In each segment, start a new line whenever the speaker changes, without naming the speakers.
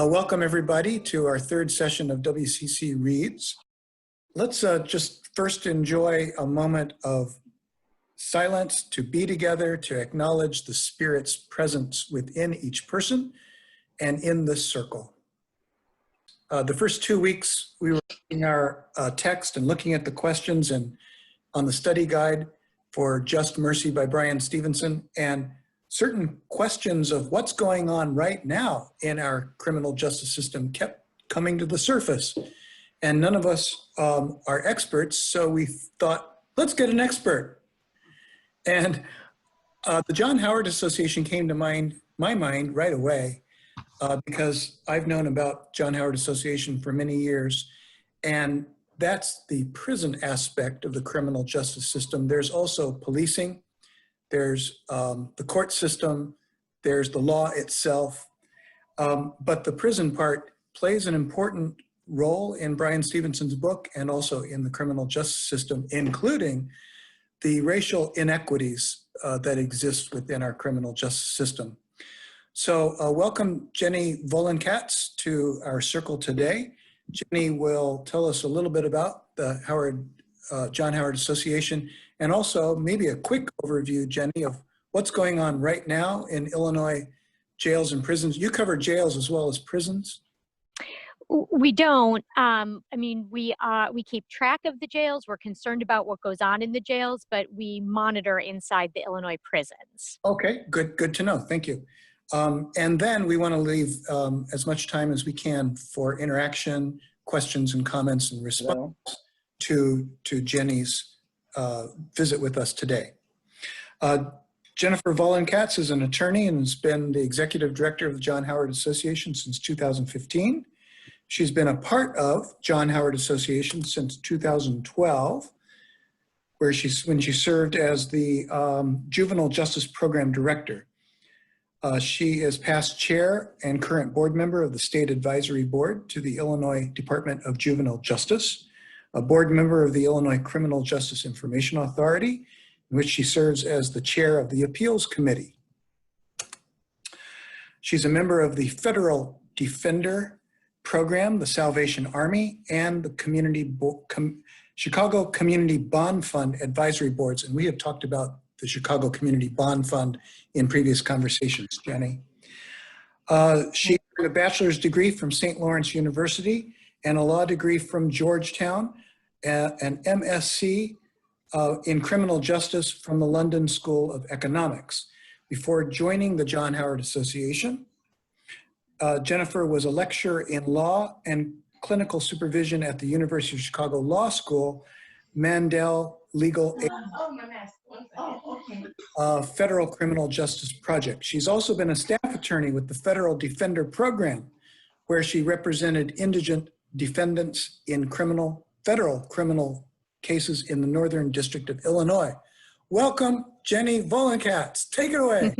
Welcome everybody to our third session of WCC Reads. Let's just first enjoy a moment of silence to be together, to acknowledge the Spirit's presence within each person and in this circle. The first 2 weeks we were reading our text and looking at the questions and on the study guide for Just Mercy by Bryan Stevenson, and certain questions of what's going on right now in our criminal justice system kept coming to the surface. And none of us are experts, so we thought, let's get an expert. And the John Howard Association came to my mind right away because I've known about John Howard Association for many years, and that's the prison aspect of the criminal justice system. There's also policing. There's the court system, there's the law itself, but the prison part plays an important role in Bryan Stevenson's book and also in the criminal justice system, including the racial inequities that exist within our criminal justice system. So welcome Jennifer Vollen-Katz to our circle today. Jennie will tell us a little bit about the John Howard Association, and also maybe a quick overview, Jennie, of what's going on right now in Illinois jails and prisons. You cover jails as well as prisons?
We don't. I mean, we keep track of the jails. We're concerned about what goes on in the jails, but we monitor inside the Illinois prisons.
Okay, good to know. Thank you. And then we want to leave as much time as we can for interaction, questions and comments and response to Jennie's visit with us today. Jennifer Vollen-Katz is an attorney and has been the executive director of the John Howard Association since 2015. She's been a part of John Howard Association since 2012, when she served as the Juvenile Justice Program Director. She is past chair and current board member of the State Advisory Board to the Illinois Department of Juvenile Justice, a board member of the Illinois Criminal Justice Information Authority, in which she serves as the chair of the Appeals Committee. She's a member of the Federal Defender Program, the Salvation Army, and the Chicago Community Bond Fund Advisory Boards. And we have talked about the Chicago Community Bond Fund in previous conversations, Jennie. She earned a bachelor's degree from St. Lawrence University and a law degree from Georgetown, an MSc in criminal justice from the London School of Economics. Before joining the John Howard Association, Jennifer was a lecturer in law and clinical supervision at the University of Chicago Law School, Mandel Legal Aid, Federal Criminal Justice Project. She's also been a staff attorney with the Federal Defender Program, where she represented indigent defendants in federal criminal cases in the Northern District of Illinois. Welcome, Jennifer Vollen-Katz. Take it away.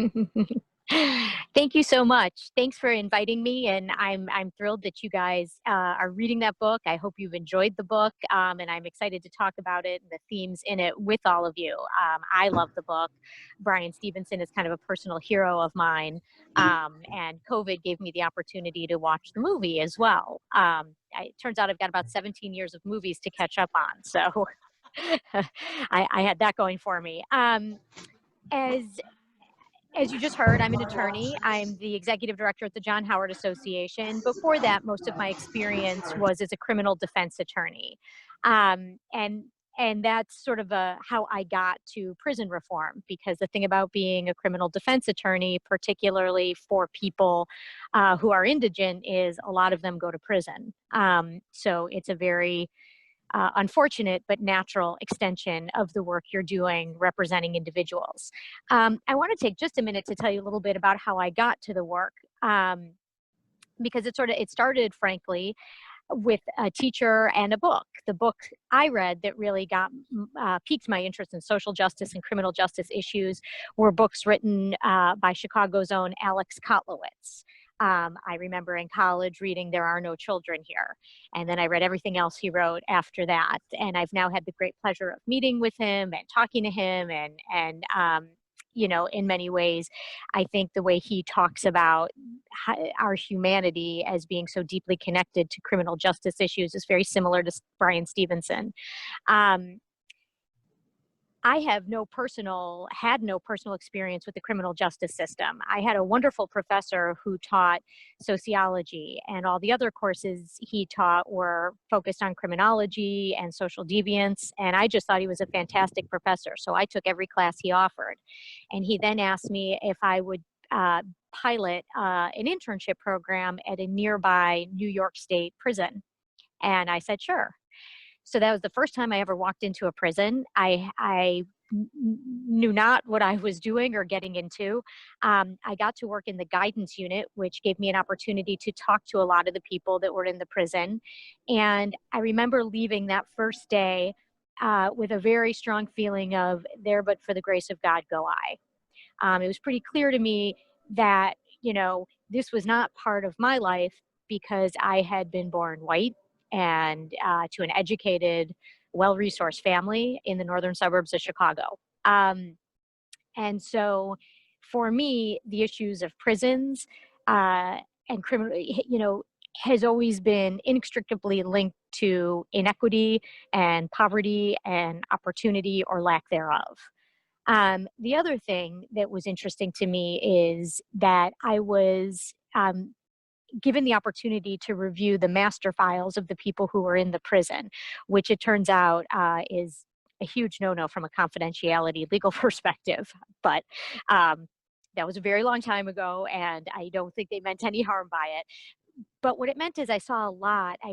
Thank you so much. Thanks for inviting me, and I'm thrilled that you guys are reading that book. I hope you've enjoyed the book, and I'm excited to talk about it and the themes in it with all of you. I love the book. Bryan Stevenson is kind of a personal hero of mine, and COVID gave me the opportunity to watch the movie as well. It turns out I've got about 17 years of movies to catch up on, so I had that going for me. As you just heard, I'm an attorney. I'm the executive director at the John Howard Association. Before that, most of my experience was as a criminal defense attorney. And that's sort of how I got to prison reform, because the thing about being a criminal defense attorney, particularly for people who are indigent, is a lot of them go to prison. So it's a very unfortunate but natural extension of the work you're doing representing individuals. I want to take just a minute to tell you a little bit about how I got to the work, because it started, frankly, with a teacher and a book. The book I read that really piqued my interest in social justice and criminal justice issues were books written by Chicago's own Alex Kotlowitz. I remember in college reading There Are No Children Here. And then I read everything else he wrote after that. And I've now had the great pleasure of meeting with him and talking to him. And you know, in many ways, I think the way he talks about our humanity as being so deeply connected to criminal justice issues is very similar to Brian Stevenson. Um, I had no personal experience with the criminal justice system. I had a wonderful professor who taught sociology, and all the other courses he taught were focused on criminology and social deviance. And I just thought he was a fantastic professor. So I took every class he offered. And he then asked me if I would pilot an internship program at a nearby New York State prison. And I said, sure. So that was the first time I ever walked into a prison. I knew not what I was doing or getting into. I got to work in the guidance unit, which gave me an opportunity to talk to a lot of the people that were in the prison. And I remember leaving that first day with a very strong feeling of there, but for the grace of God, go I. It was pretty clear to me that, you know, this was not part of my life because I had been born white and to an educated, well-resourced family in the northern suburbs of Chicago. And so for me, the issues of prisons and criminal, you know, has always been inextricably linked to inequity and poverty and opportunity or lack thereof. The other thing that was interesting to me is that I was given the opportunity to review the master files of the people who were in the prison, which it turns out is a huge no-no from a confidentiality legal perspective. But that was a very long time ago, and I don't think they meant any harm by it. But what it meant is I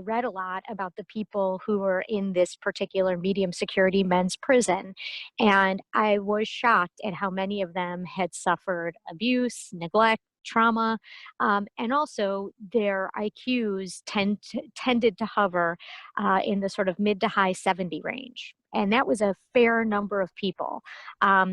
read a lot about the people who were in this particular medium security men's prison. And I was shocked at how many of them had suffered abuse, neglect, trauma, and also their IQs tended to hover in the sort of mid to high 70 range. And that was a fair number of people.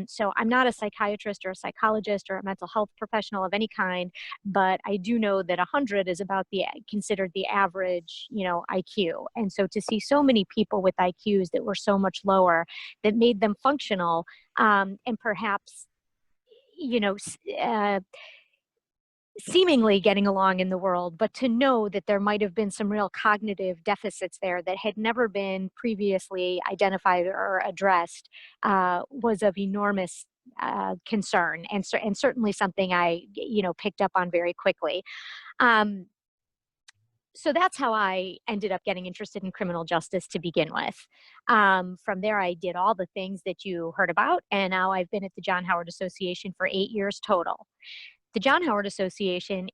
So I'm not a psychiatrist or a psychologist or a mental health professional of any kind, but I do know that 100 is about considered the average, you know, IQ. And so to see so many people with IQs that were so much lower, that made them functional, and perhaps, you know, seemingly getting along in the world, but to know that there might have been some real cognitive deficits there that had never been previously identified or addressed was of enormous concern, and certainly something I, you know, picked up on very quickly. So that's how I ended up getting interested in criminal justice to begin with. From there, I did all the things that you heard about, and now I've been at the John Howard Association for 8 years total. The John Howard Association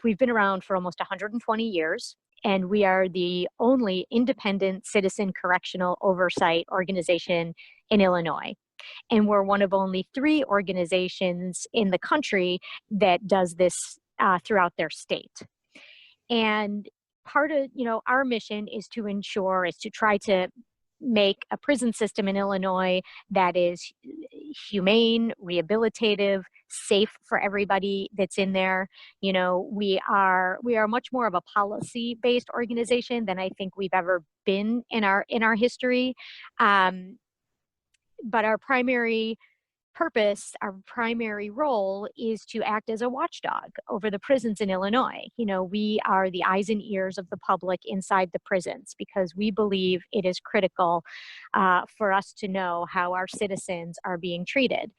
we've been around for almost 120 years, and we are the only independent citizen correctional oversight organization in Illinois. And we're one of only 3 organizations in the country that does this throughout their state. And part of, you know, our mission is to try to make a prison system in Illinois that is humane, rehabilitative, safe for everybody that's in there. You know, we are much more of a policy-based organization than I think we've ever been in our history. But our primary purpose, our primary role is to act as a watchdog over the prisons in Illinois. You know, we are the eyes and ears of the public inside the prisons because we believe it is critical for us to know how our citizens are being treated.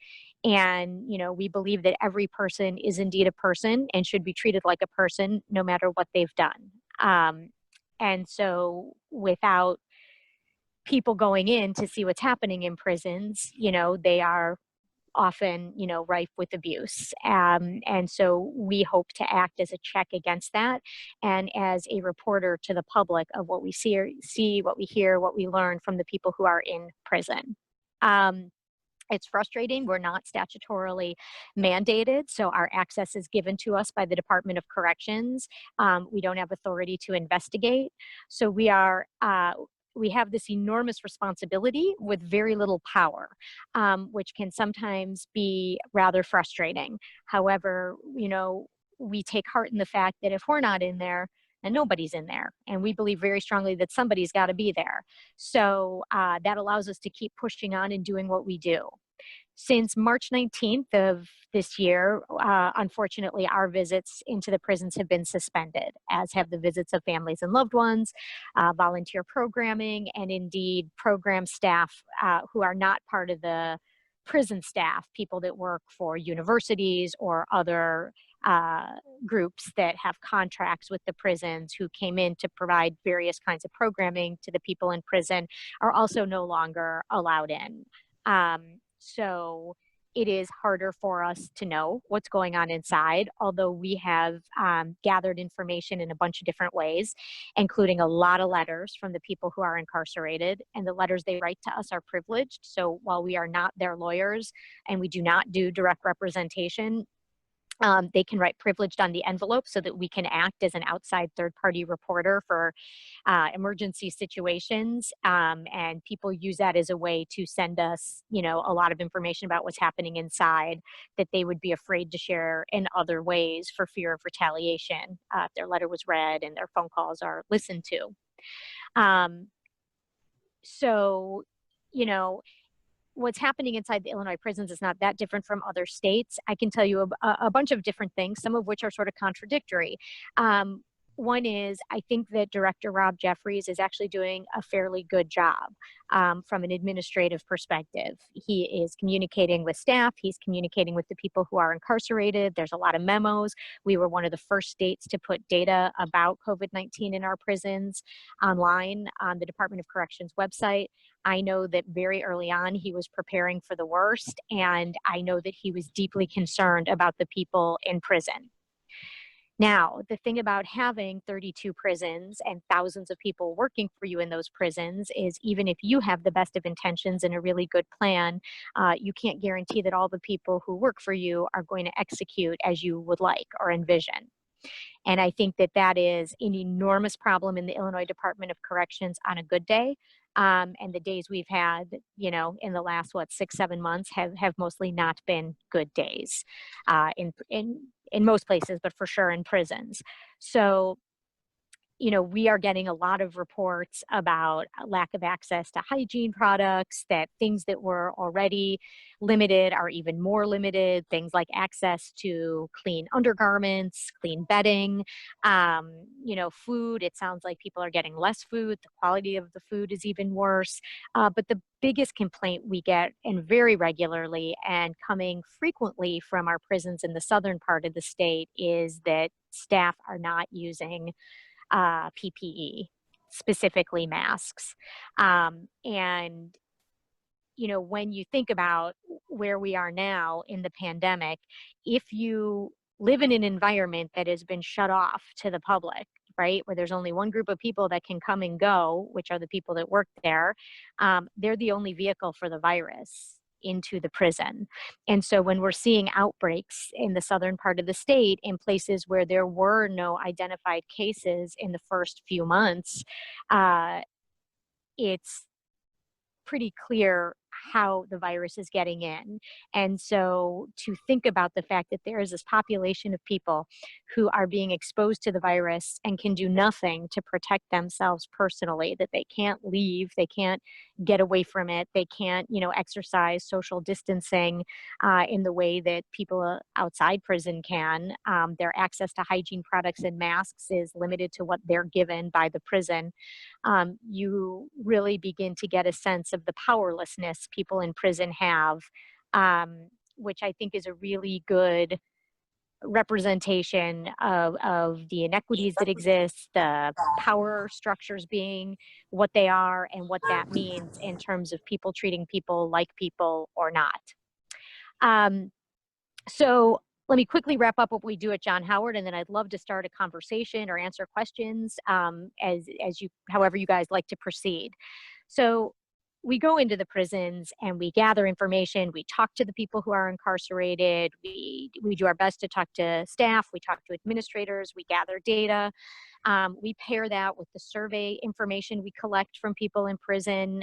And, you know, we believe that every person is indeed a person and should be treated like a person no matter what they've done. And so without people going in to see what's happening in prisons, you know, they are often, you know, rife with abuse. And so we hope to act as a check against that and as a reporter to the public of what we see, what we hear, what we learn from the people who are in prison. It's frustrating. We're not statutorily mandated, so our access is given to us by the Department of Corrections. We don't have authority to investigate. So we have this enormous responsibility with very little power, which can sometimes be rather frustrating. However, you know, we take heart in the fact that if we're not in there, and nobody's in there, and we believe very strongly that somebody's got to be there. So that allows us to keep pushing on and doing what we do. Since March 19th of this year, unfortunately, our visits into the prisons have been suspended, as have the visits of families and loved ones, volunteer programming, and indeed program staff who are not part of the prison staff, people that work for universities or other groups that have contracts with the prisons who came in to provide various kinds of programming to the people in prison are also no longer allowed in. So it is harder for us to know what's going on inside, although we have gathered information in a bunch of different ways, including a lot of letters from the people who are incarcerated, and the letters they write to us are privileged. So while we are not their lawyers and we do not do direct representation, they can write privileged on the envelope so that we can act as an outside third-party reporter for emergency situations. And people use that as a way to send us, a lot of information about what's happening inside that they would be afraid to share in other ways for fear of retaliation if their letter was read and their phone calls are listened to. So, what's happening inside the Illinois prisons is not that different from other states. I can tell you a bunch of different things, some of which are sort of contradictory. One is, I think that Director Rob Jeffries is actually doing a fairly good job from an administrative perspective. He is communicating with staff. He's communicating with the people who are incarcerated. There's a lot of memos. We were one of the first states to put data about COVID-19 in our prisons online on the Department of Corrections website. I know that very early on he was preparing for the worst, and I know that he was deeply concerned about the people in prison. Now, the thing about having 32 prisons and thousands of people working for you in those prisons is even if you have the best of intentions and a really good plan, you can't guarantee that all the people who work for you are going to execute as you would like or envision. And I think that that is an enormous problem in the Illinois Department of Corrections on a good day. And the days we've had, in the last, 6-7 months have mostly not been good days in most places, but for sure in prisons. So, we are getting a lot of reports about lack of access to hygiene products, that things that were already limited are even more limited, things like access to clean undergarments, clean bedding, food. It sounds like people are getting less food. The quality of the food is even worse. But the biggest complaint we get, and very regularly and coming frequently from our prisons in the southern part of the state, is that staff are not using PPE, specifically masks. And, when you think about where we are now in the pandemic, if you live in an environment that has been shut off to the public, right, where there's only one group of people that can come and go, which are the people that work there, they're the only vehicle for the virus into the prison. And so when we're seeing outbreaks in the southern part of the state in places where there were no identified cases in the first few months, it's pretty clear how the virus is getting in. And so to think about the fact that there is this population of people who are being exposed to the virus and can do nothing to protect themselves personally, that they can't leave, they can't get away from it, they can't, exercise social distancing in the way that people outside prison can. Their access to hygiene products and masks is limited to what they're given by the prison. You really begin to get a sense of the powerlessness people in prison have, which I think is a really good representation of the inequities that exist, the power structures being what they are, and what that means in terms of people treating people like people or not. So let me quickly wrap up what we do at John Howard, and then I'd love to start a conversation or answer questions however you guys like to proceed. So we go into the prisons and we gather information. We talk to the people who are incarcerated. We do our best to talk to staff. We talk to administrators. We gather data. We pair that with the survey information we collect from people in prison,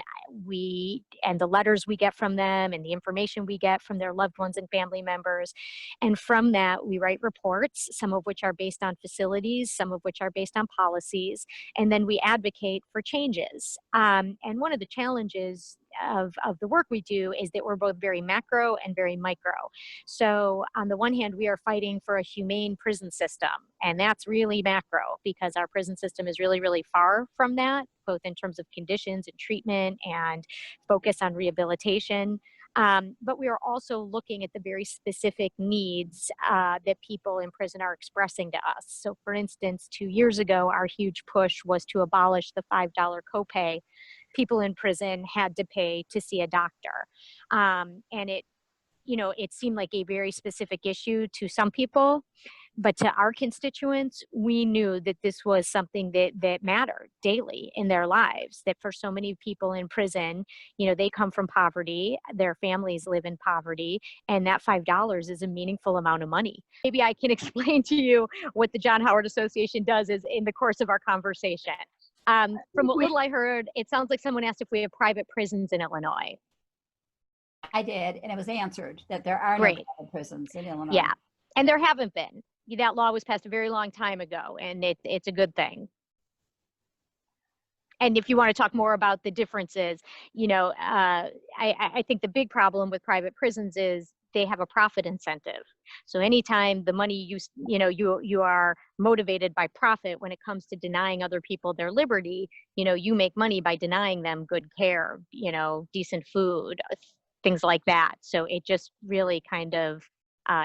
and the letters we get from them, and the information we get from their loved ones and family members. And from that, we write reports, some of which are based on facilities, some of which are based on policies, and then we advocate for changes. And one of the challenges of the work we do is that we're both very macro and very micro. So on the one hand, we are fighting for a humane prison system, and that's really macro because our prison system is really, really far from that, both in terms of conditions and treatment and focus on rehabilitation. But we are also looking at the very specific needs that people in prison are expressing to us. So for instance, 2 years ago, our huge push was to abolish the $5 copay people in prison had to pay to see a doctor. And it seemed like a very specific issue to some people, but to our constituents, we knew that this was something that mattered daily in their lives, that for so many people in prison, they come from poverty, their families live in poverty, and that $5 is a meaningful amount of money. Maybe I can explain to you what the John Howard Association does is in the course of our conversation. From what little I heard, it sounds like someone asked if we have private prisons in Illinois.
I did, and it was answered that there are no
Great.
private prisons in Illinois.
Yeah, and there haven't been. That law was passed a very long time ago, and it's a good thing. And if you want to talk more about the differences, I think the big problem with private prisons is they have a profit incentive. So anytime the money you are motivated by profit when it comes to denying other people their liberty, you make money by denying them good care, decent food, things like that. So it just really kind of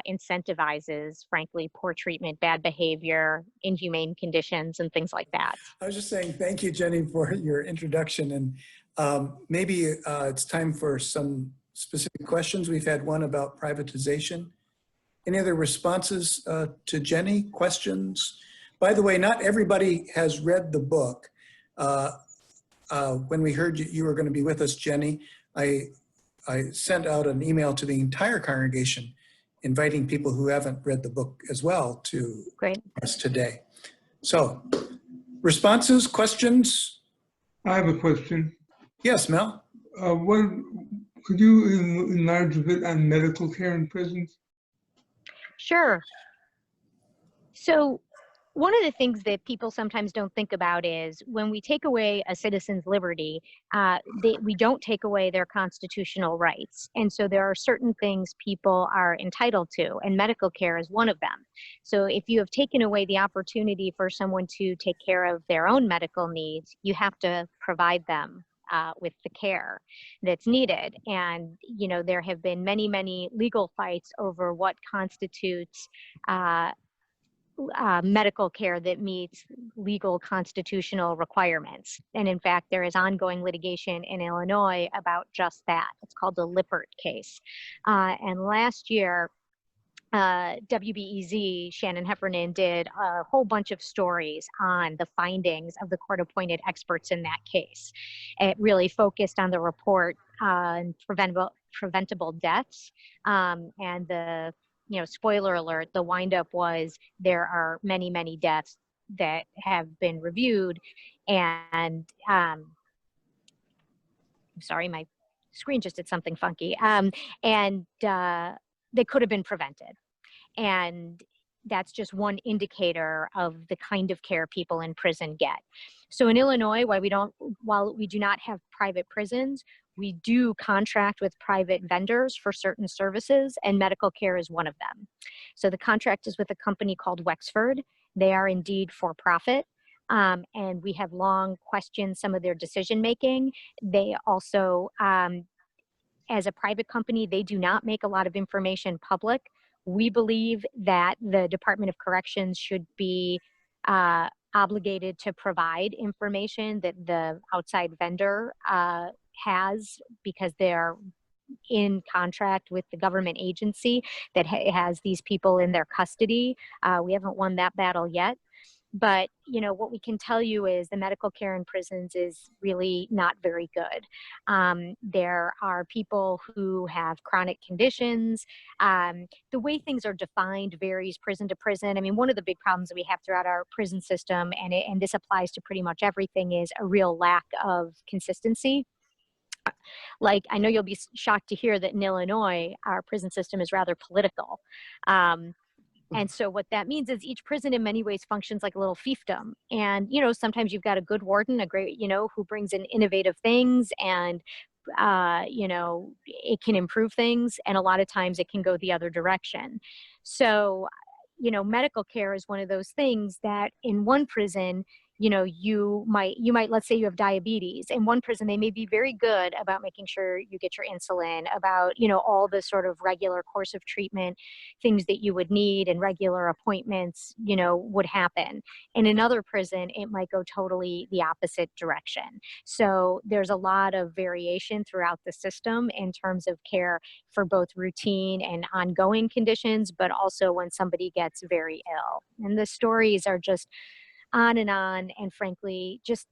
incentivizes, frankly, poor treatment, bad behavior, inhumane conditions, and things like that.
I was just saying thank you, Jennie, for your introduction. And maybe it's time for some specific questions. We've had one about privatization. Any other responses to Jennie? Questions? By the way, not everybody has read the book. When we heard you were going to be with us, Jennie, I sent out an email to the entire congregation inviting people who haven't read the book as well to us today. So, responses, questions?
I have a question.
Yes, Mel?
Could you enlarge a bit on medical care in prisons?
Sure. So one of the things that people sometimes don't think about is when we take away a citizen's liberty, we don't take away their constitutional rights. And so there are certain things people are entitled to, and medical care is one of them. So if you have taken away the opportunity for someone to take care of their own medical needs, you have to provide them with the care that's needed. And, there have been many, many legal fights over what constitutes medical care that meets legal constitutional requirements. And in fact, there is ongoing litigation in Illinois about just that. It's called the Lippert case. And last year, WBEZ, Shannon Heffernan, did a whole bunch of stories on the findings of the court-appointed experts in that case. It really focused on the report on preventable deaths, and the spoiler alert, the windup was there are many, many deaths that have been reviewed, and I'm sorry, my screen just did something funky, and they could have been prevented. And that's just one indicator of the kind of care people in prison get. So in Illinois, while we do not have private prisons, we do contract with private vendors for certain services, and medical care is one of them. So the contract is with a company called Wexford. They are indeed for profit. And we have long questioned some of their decision making. They also, as a private company, they do not make a lot of information public. We believe that the Department of Corrections should be obligated to provide information that the outside vendor has, because they're in contract with the government agency that has these people in their custody. We haven't won that battle yet. But, what we can tell you is the medical care in prisons is really not very good. There are people who have chronic conditions. The way things are defined varies prison to prison. I mean, one of the big problems that we have throughout our prison system, and this applies to pretty much everything, is a real lack of consistency. Like, I know you'll be shocked to hear that in Illinois, our prison system is rather political. And so what that means is each prison in many ways functions like a little fiefdom. And, sometimes you've got a good warden, a great, who brings in innovative things and you know, it can improve things, and a lot of times it can go the other direction. So, you know, medical care is one of those things that in one prison, you know, you might, let's say you have diabetes. In one prison, they may be very good about making sure you get your insulin, about, you know, all the sort of regular course of treatment, things that you would need and regular appointments, you know, would happen. In another prison, it might go totally the opposite direction. So there's a lot of variation throughout the system in terms of care for both routine and ongoing conditions, but also when somebody gets very ill. And the stories are just on, and frankly, just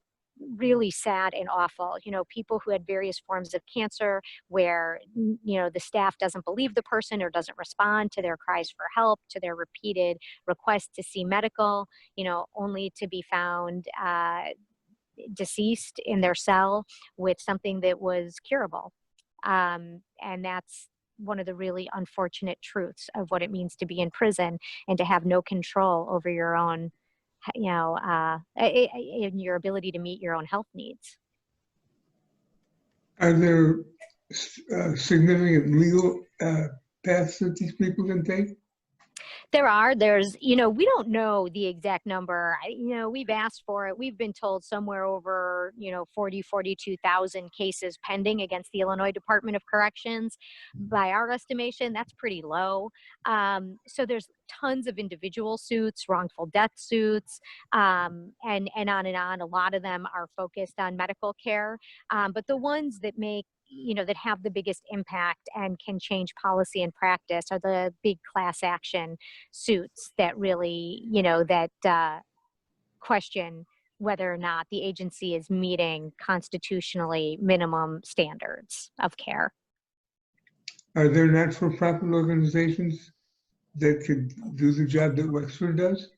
really sad and awful. You know, people who had various forms of cancer where, you know, the staff doesn't believe the person or doesn't respond to their cries for help, to their repeated requests to see medical, you know, only to be found deceased in their cell with something that was curable. And that's one of the really unfortunate truths of what it means to be in prison and to have no control over your own, you know, in your ability to meet your own health needs.
Are there significant legal paths that these people can take?
There's, you know, we don't know the exact number. You know, we've asked for it. We've been told somewhere over, you know, 42,000 cases pending against the Illinois Department of Corrections. By our estimation, that's pretty low. So there's tons of individual suits, wrongful death suits, and on and on. A lot of them are focused on medical care. But the ones that make, you know, that have the biggest impact and can change policy and practice are the big class action suits that really, you know, that question whether or not the agency is meeting constitutionally minimum standards of care.
Are there not-for-profit organizations that could do the job that Wexford does?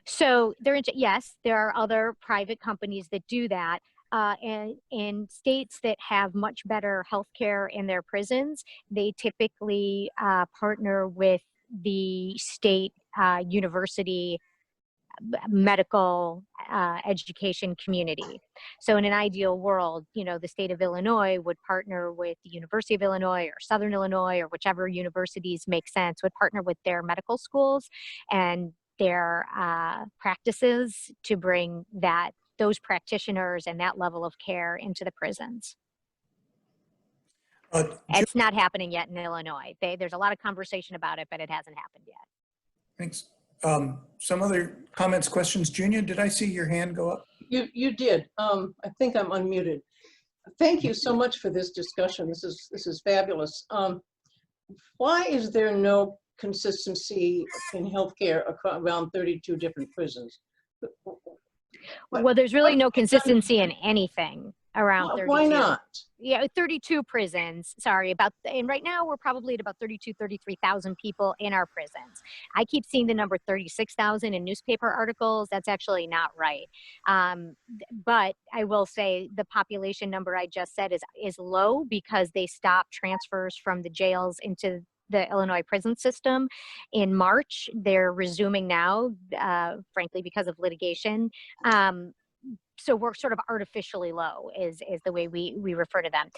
So yes, there are other private companies that do that. And in states that have much better healthcare in their prisons, they typically partner with the state university medical education community. So in an ideal world, you know, the state of Illinois would partner with the University of Illinois or Southern Illinois or whichever universities make sense, would partner with their medical schools and their practices to bring those practitioners and that level of care into the prisons. It's not happening yet in Illinois. There's a lot of conversation about it, but it hasn't happened yet.
Thanks. Some other comments, questions? Junior, did I see your hand go up?
You did. I think I'm unmuted. Thank you so much for this discussion. This is fabulous. Why is there no consistency in healthcare around 32 different prisons?
Well, there's really no consistency in anything around 32.
Why not?
Yeah, 32 prisons, sorry, and right now we're probably at about 33,000 people in our prisons. I keep seeing the number 36,000 in newspaper articles. That's actually not right. But I will say the population number I just said is low because they stopped transfers from the jails into the Illinois prison system in March. They're resuming now, frankly, because of litigation. So we're sort of artificially low is the way we refer to them.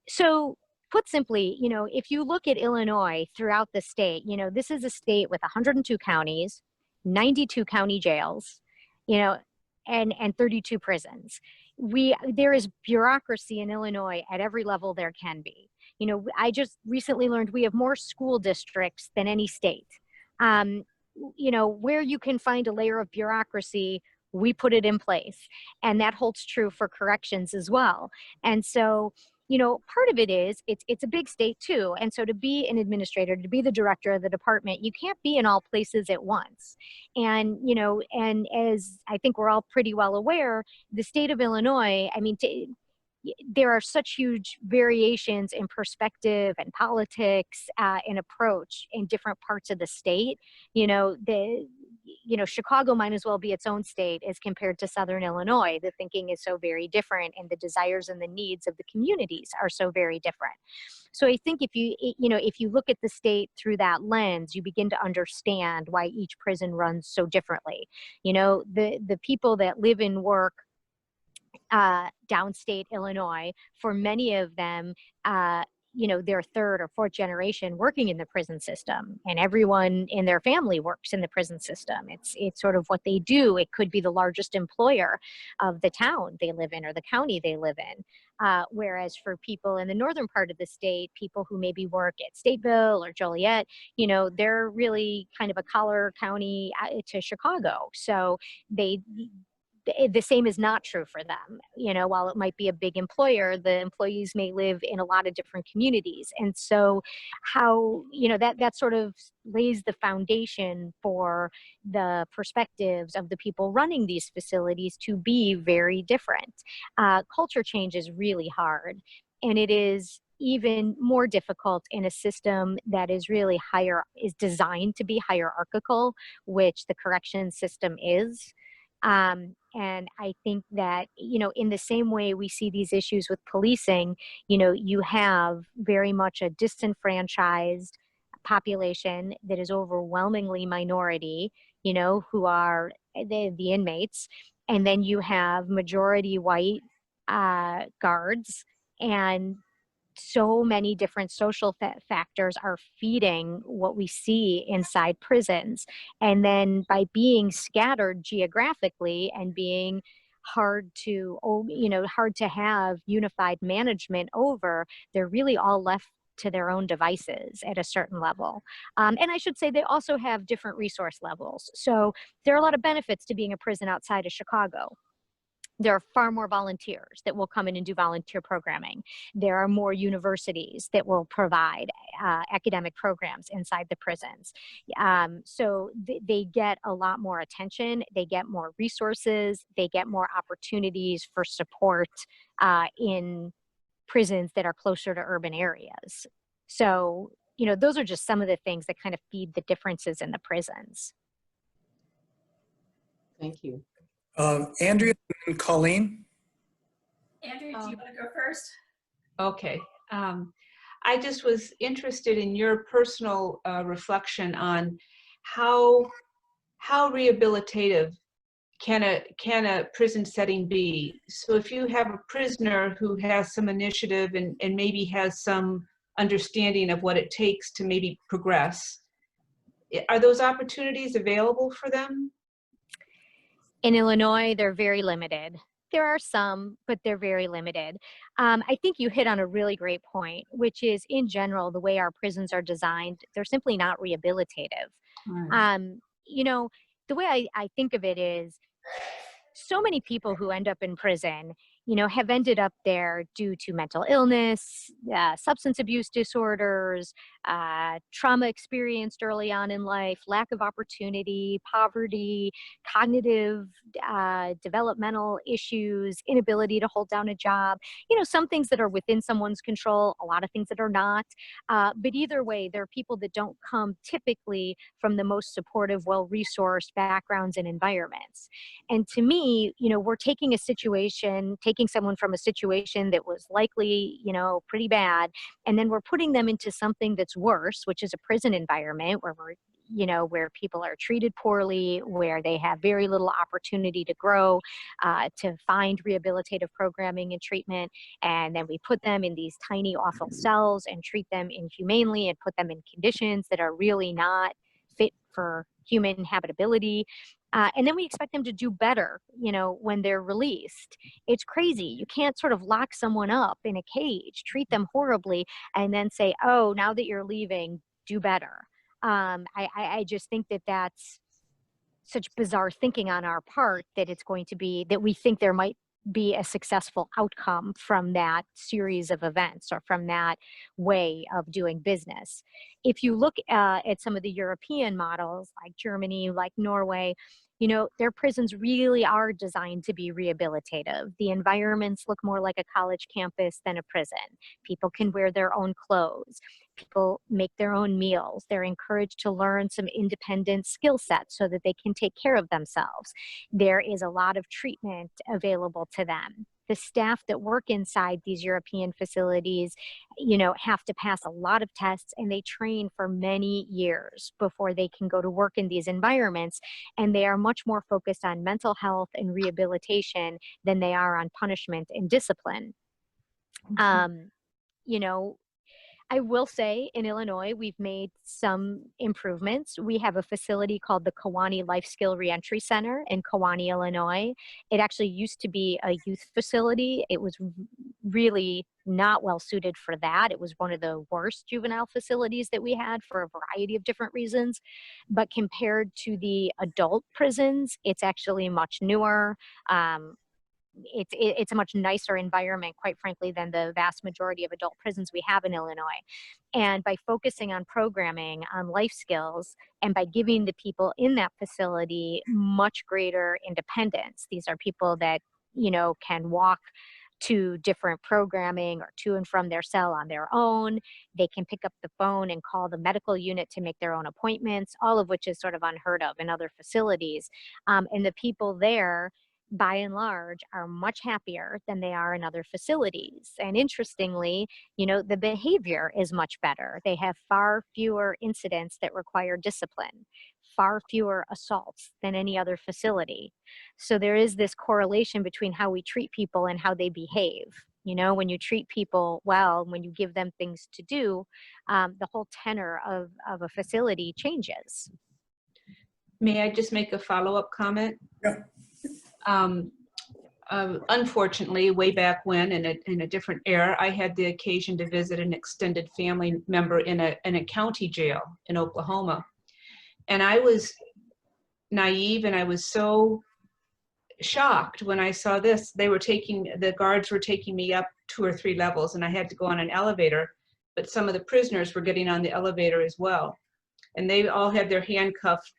So put simply, you know, if you look at Illinois throughout the state, you know, this is a state with 102 counties, 92 county jails, you know, and 32 prisons. There is bureaucracy in Illinois at every level there can be. You know, I just recently learned we have more school districts than any state. You know, where you can find a layer of bureaucracy, we put it in place. And that holds true for corrections as well. And so, you know, part of it is it's a big state too. And so to be an administrator, to be the director of the department, you can't be in all places at once. And, you know, and as I think we're all pretty well aware, the state of Illinois, I mean, there are such huge variations in perspective and politics and approach in different parts of the state. You know, Chicago might as well be its own state as compared to Southern Illinois. The thinking is so very different, and the desires and the needs of the communities are so very different. So I think if you look at the state through that lens, you begin to understand why each prison runs so differently. You know, the people that live and work downstate Illinois. For many of them, they're third or fourth generation working in the prison system, and everyone in their family works in the prison system. It's sort of what they do. It could be the largest employer of the town they live in or the county they live in. Whereas for people in the northern part of the state, people who maybe work at Stateville or Joliet, they're really kind of a collar county to Chicago. So the same is not true for them. While it might be a big employer, the employees may live in a lot of different communities. And so how, that sort of lays the foundation for the perspectives of the people running these facilities to be very different. Culture change is really hard, and it is even more difficult in a system that is really is designed to be hierarchical, which the correction system is. And I think that, in the same way we see these issues with policing, you have very much a disenfranchised population that is overwhelmingly minority, who are the inmates. And then you have majority white guards, and so many different social factors are feeding what we see inside prisons. And then by being scattered geographically and being hard to have unified management over, they're really all left to their own devices at a certain level. And I should say they also have different resource levels. So there are a lot of benefits to being a prison outside of Chicago. There are far more volunteers that will come in and do volunteer programming. There are more universities that will provide academic programs inside the prisons. So they get a lot more attention. They get more resources. They get more opportunities for support in prisons that are closer to urban areas. So, those are just some of the things that kind of feed the differences in the prisons.
Thank you.
Andrea and Colleen.
Andrea, do you want to go first?
Okay. I just was interested in your personal reflection on how rehabilitative can a prison setting be? So if you have a prisoner who has some initiative and maybe has some understanding of what it takes to maybe progress, are those opportunities available for them?
In Illinois, they're very limited. There are some, but they're very limited. I think you hit on a really great point, which is in general, the way our prisons are designed, they're simply not rehabilitative.
Right.
The way I think of it is so many people who end up in prison, have ended up there due to mental illness, substance abuse disorders, trauma experienced early on in life, lack of opportunity, poverty, cognitive, developmental issues, inability to hold down a job, some things that are within someone's control, a lot of things that are not. But either way, there are people that don't come typically from the most supportive, well-resourced backgrounds and environments. And to me, we're taking someone from a situation that was likely, pretty bad, and then we're putting them into something that's worse, which is a prison environment where people are treated poorly, where they have very little opportunity to grow, to find rehabilitative programming and treatment. And then we put them in these tiny, awful cells and treat them inhumanely and put them in conditions that are really not fit for human habitability. And then we expect them to do better, when they're released. It's crazy. You can't sort of lock someone up in a cage, treat them horribly, and then say, oh, now that you're leaving, do better. I just think that that's such bizarre thinking on our part that it's going to be that we think there might be a successful outcome from that series of events or from that way of doing business. If you look at some of the European models like Germany, like Norway, their prisons really are designed to be rehabilitative. The environments look more like a college campus than a prison. People can wear their own clothes. People make their own meals. They're encouraged to learn some independent skill sets so that they can take care of themselves. There is a lot of treatment available to them. the staff that work inside these European facilities, you know, have to pass a lot of tests, and they train for many years before they can go to work in these environments. And they are much more focused on mental health and rehabilitation than they are on punishment and discipline. You know, I will say in Illinois, we've made some improvements. We have a facility called the Kewanee Life Skill Reentry Center in Kewanee, Illinois. It actually used to be a youth facility. It was really not well suited for that. It was one of the worst juvenile facilities that we had for a variety of different reasons. But compared to the adult prisons, it's actually much newer. It's a much nicer environment, quite frankly, than the vast majority of adult prisons we have in Illinois. And by focusing on programming, on life skills, and by giving the people in that facility much greater independence, these are people that, you know, can walk to different programming or to and from their cell on their own. They can pick up the phone and call the medical unit to make their own appointments, all of which is sort of unheard of in other facilities. And the people there, by and large, are much happier than they are in other facilities. And interestingly, you know, the behavior is much better. They have far fewer incidents that require discipline, far fewer assaults than any other facility. So there is this correlation between how we treat people and how they behave. You know, when you treat people well, when you give them things to do, the whole tenor of a facility changes.
May I just make a follow-up comment?
Yeah.
Unfortunately, way back when, in a different era, I had the occasion to visit an extended family member in a county jail in Oklahoma. And I was naive, and I was so shocked when I saw this. The guards were taking me up 2 or 3 levels, and I had to go on an elevator, but some of the prisoners were getting on the elevator as well. And they all had their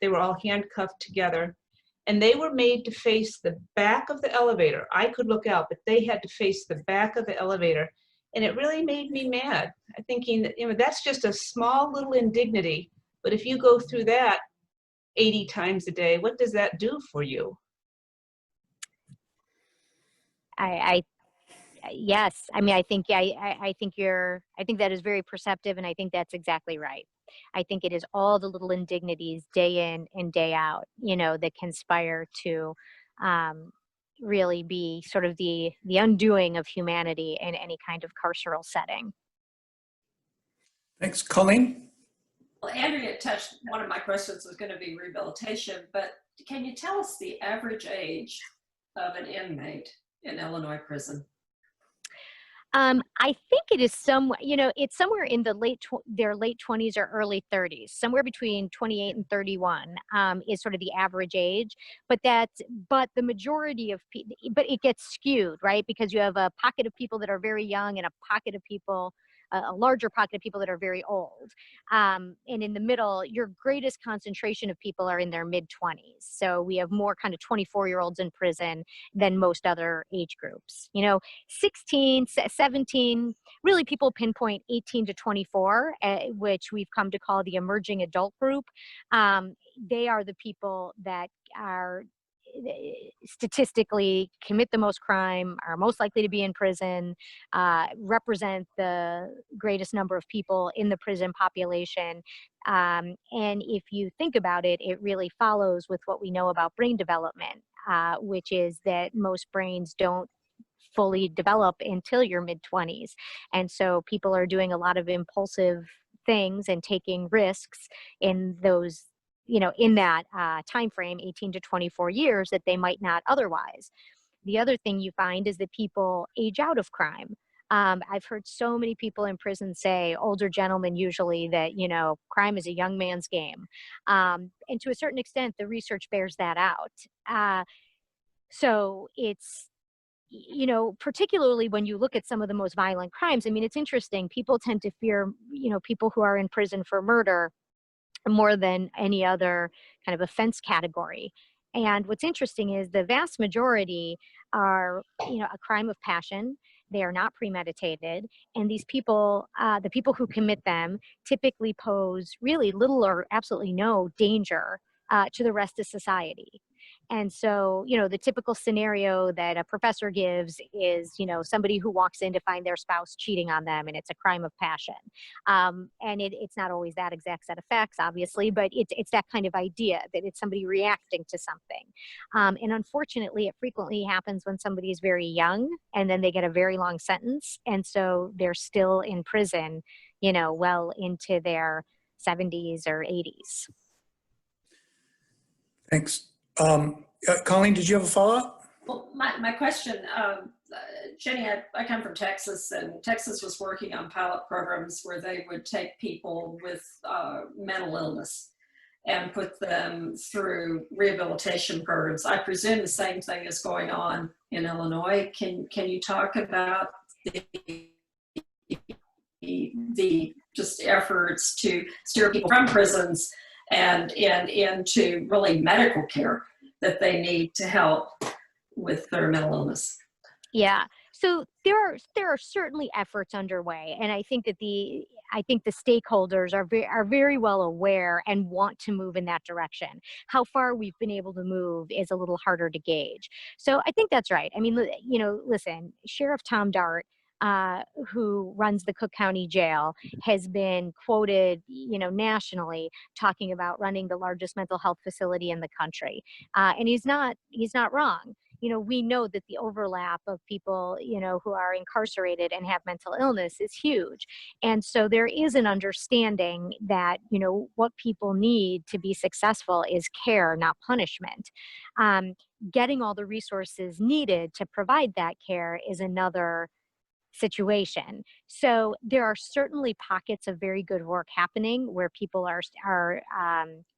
they were all handcuffed together. And they were made to face the back of the elevator. I could look out, but they had to face the back of the elevator. And it really made me mad. I'm thinking that, you know, that's just a small little indignity. But if you go through that 80 times a day, what does that do for you?
Yes. I mean, I think that is very perceptive, and I think that's exactly right. I think it is all the little indignities day in and day out, you know, that conspire to really be sort of the undoing of humanity in any kind of carceral setting.
Thanks. Colleen?
Well, Andrea touched, one of my questions was going to be rehabilitation, but can you tell us the average age of an inmate in Illinois prison?
I think it is it's somewhere in the their late 20s or early 30s, somewhere between 28 and 31 is sort of the average age. But the majority of people, but it gets skewed, right? Because you have a pocket of people that are very young and a pocket of people, a larger pocket of people that are very old. And in the middle, your greatest concentration of people are in their mid-20s. So we have more kind of 24-year-olds in prison than most other age groups. You know, 16, 17, really people pinpoint 18 to 24, which we've come to call the emerging adult group. They are the people that are statistically commit the most crime, are most likely to be in prison, represent the greatest number of people in the prison population. And if you think about it, it really follows with what we know about brain development, which is that most brains don't fully develop until your mid-20s. And so people are doing a lot of impulsive things and taking risks in those, you know, in that time frame, 18 to 24 years, that they might not otherwise. The other thing you find is that people age out of crime. I've heard so many people in prison say, older gentlemen usually, that, you know, crime is a young man's game. And to a certain extent, the research bears that out. So it's, you know, particularly when you look at some of the most violent crimes, I mean, it's interesting. People tend to fear, you know, people who are in prison for murder more than any other kind of offense category. And what's interesting is the vast majority are, you know, a crime of passion. They are not premeditated. And these people, the people who commit them, typically pose really little or absolutely no danger to the rest of society. And so, the typical scenario that a professor gives is, somebody who walks in to find their spouse cheating on them, and it's a crime of passion. And it's not always that exact set of facts, obviously, but it's that kind of idea that it's somebody reacting to something. And unfortunately, it frequently happens when somebody is very young and then they get a very long sentence. And so they're still in prison, well into their 70s or 80s.
Thanks. Colleen, did you have a follow-up?
Well, my question, Jennie, I come from Texas, and Texas was working on pilot programs where they would take people with mental illness and put them through rehabilitation programs. I presume the same thing is going on in Illinois. Can you talk about the just efforts to steer people from prisons and into really medical care that they need to help with their mental illness?
Yeah. So there are certainly efforts underway, and I think that the stakeholders are very well aware and want to move in that direction. How far we've been able to move is a little harder to gauge. So I think that's right. I mean, listen, Sheriff Tom Dart, who runs the Cook County Jail, has been quoted, nationally talking about running the largest mental health facility in the country. And he's not wrong. We know that the overlap of people, who are incarcerated and have mental illness is huge. And so there is an understanding that, what people need to be successful is care, not punishment. Getting all the resources needed to provide that care is another situation. So there are certainly pockets of very good work happening where people are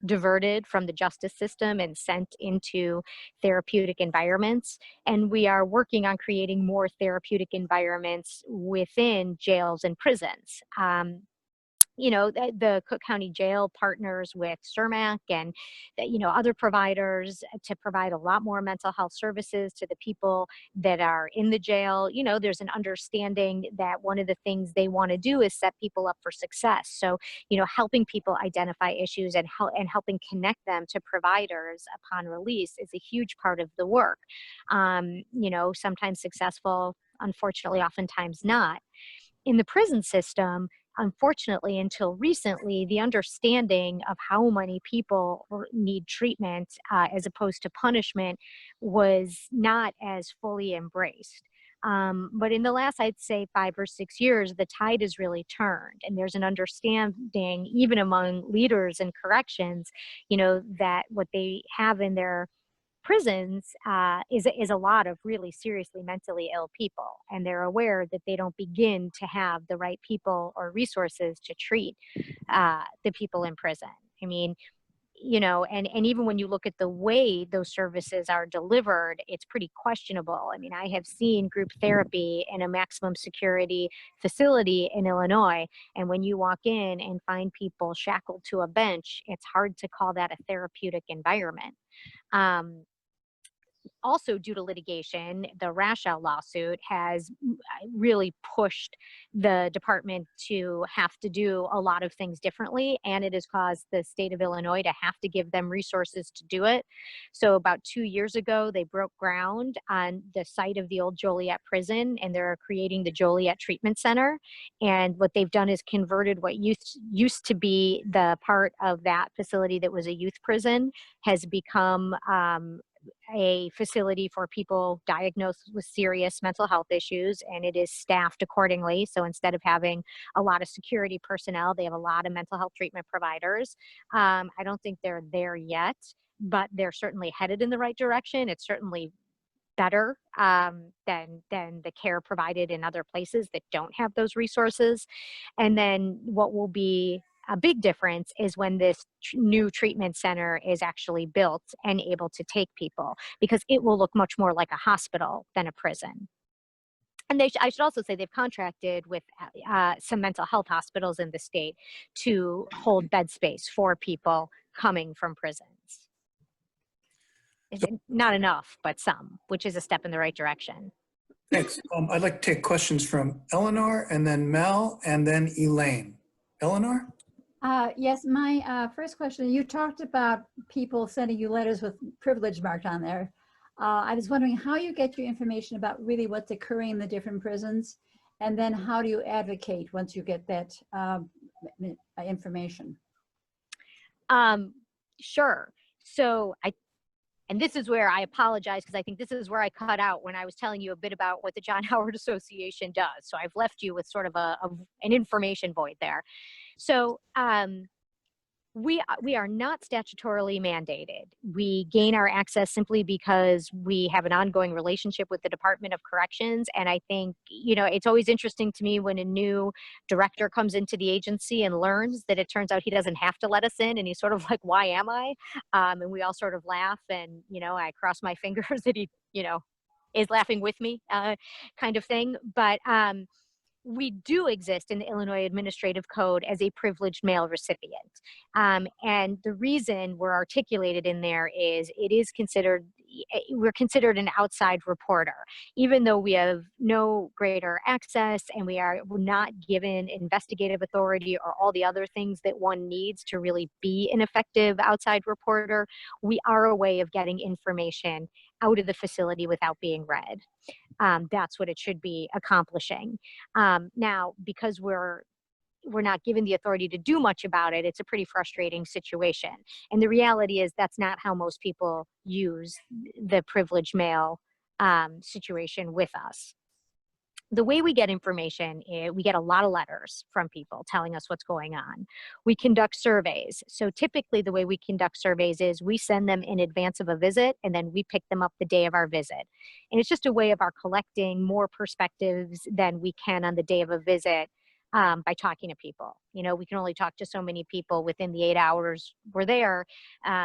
diverted from the justice system and sent into therapeutic environments. And we are working on creating more therapeutic environments within jails and prisons. The Cook County Jail partners with CERMAC and, other providers to provide a lot more mental health services to the people that are in the jail. There's an understanding that one of the things they want to do is set people up for success. So, helping people identify issues and helping connect them to providers upon release is a huge part of the work. Sometimes successful, unfortunately, oftentimes not. In the prison system, unfortunately, until recently, the understanding of how many people need treatment as opposed to punishment was not as fully embraced. But in the last, I'd say 5 or 6 years, the tide has really turned, and there's an understanding, even among leaders in corrections, that what they have in their prisons is a lot of really seriously mentally ill people, and they're aware that they don't begin to have the right people or resources to treat the people in prison. I mean, and even when you look at the way those services are delivered, it's pretty questionable. I mean, I have seen group therapy in a maximum security facility in Illinois, and when you walk in and find people shackled to a bench, it's hard to call that a therapeutic environment. Also, due to litigation, the Raschel lawsuit has really pushed the department to have to do a lot of things differently, and it has caused the state of Illinois to have to give them resources to do it. So about 2 years ago, they broke ground on the site of the old Joliet prison, and they're creating the Joliet Treatment Center. And what they've done is converted what used to be the part of that facility that was a youth prison has become a facility for people diagnosed with serious mental health issues, and it is staffed accordingly. So instead of having a lot of security personnel, they have a lot of mental health treatment providers. I don't think they're there yet, but they're certainly headed in the right direction. It's certainly better than the care provided in other places that don't have those resources. And then what will be a big difference is when this new treatment center is actually built and able to take people, because it will look much more like a hospital than a prison. And I should also say they've contracted with some mental health hospitals in the state to hold bed space for people coming from prisons. Not enough, but some, which is a step in the right direction.
Thanks. I'd like to take questions from Eleanor, and then Mel, and then Elaine. Eleanor?
Yes, my first question, you talked about people sending you letters with privilege marked on there. I was wondering how you get your information about really what's occurring in the different prisons, and then how do you advocate once you get that information?
Sure. So and this is where I apologize, because I think this is where I cut out when I was telling you a bit about what the John Howard Association does. So I've left you with sort of an information void there. So we are not statutorily mandated. We gain our access simply because we have an ongoing relationship with the Department of Corrections. And I think, you know, it's always interesting to me when a new director comes into the agency and learns that it turns out he doesn't have to let us in. And he's sort of like, why am I? And we all sort of laugh, and, you know, I cross my fingers that he, you know, is laughing with me, kind of thing. But we do exist in the Illinois Administrative Code as a privileged mail recipient. And the reason we're articulated in there is we're considered an outside reporter, even though we have no greater access and we're not given investigative authority or all the other things that one needs to really be an effective outside reporter. We are a way of getting information out of the facility without being read. That's what it should be accomplishing. Now, because we're not given the authority to do much about it, it's a pretty frustrating situation. And the reality is that's not how most people use the privileged mail situation with us. The way we get information is we get a lot of letters from people telling us what's going on. We conduct surveys. So typically the way we conduct surveys is we send them in advance of a visit, and then we pick them up the day of our visit. And it's just a way of our collecting more perspectives than we can on the day of a visit by talking to people. You know, we can only talk to so many people within the 8 hours we're there.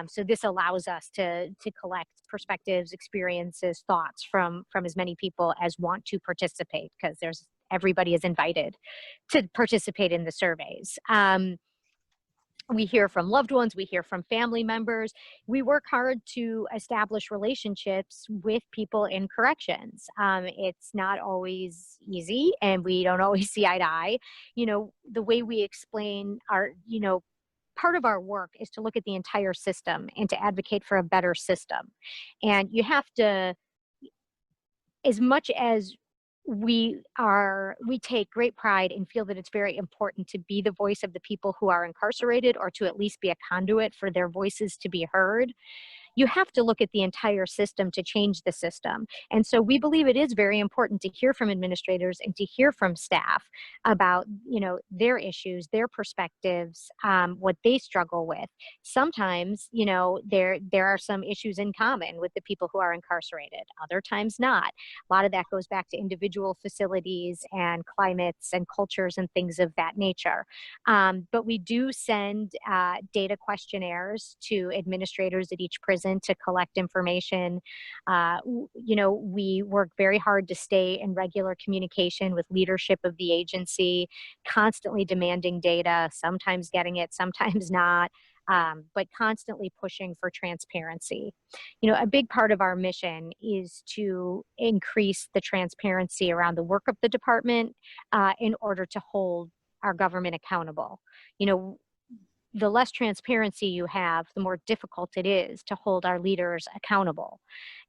So this allows us to collect perspectives, experiences, thoughts from as many people as want to participate, because everybody is invited to participate in the surveys. We hear from loved ones, we hear from family members. We work hard to establish relationships with people in corrections. It's not always easy, and we don't always see eye to eye. You know, the way we explain part of our work is to look at the entire system and to advocate for a better system. And you have to, as much as we take great pride and feel that it's very important to be the voice of the people who are incarcerated, or to at least be a conduit for their voices to be heard, you have to look at the entire system to change the system. And so we believe it is very important to hear from administrators and to hear from staff about, you know, their issues, their perspectives, what they struggle with. Sometimes, you know, there are some issues in common with the people who are incarcerated, other times not. A lot of that goes back to individual facilities and climates and cultures and things of that nature. But we do send data questionnaires to administrators at each prison to collect information. You know, we work very hard to stay in regular communication with leadership of the agency, constantly demanding data, sometimes getting it, sometimes not, but constantly pushing for transparency. You know, a big part of our mission is to increase the transparency around the work of the department in order to hold our government accountable. You know, the less transparency you have, the more difficult it is to hold our leaders accountable.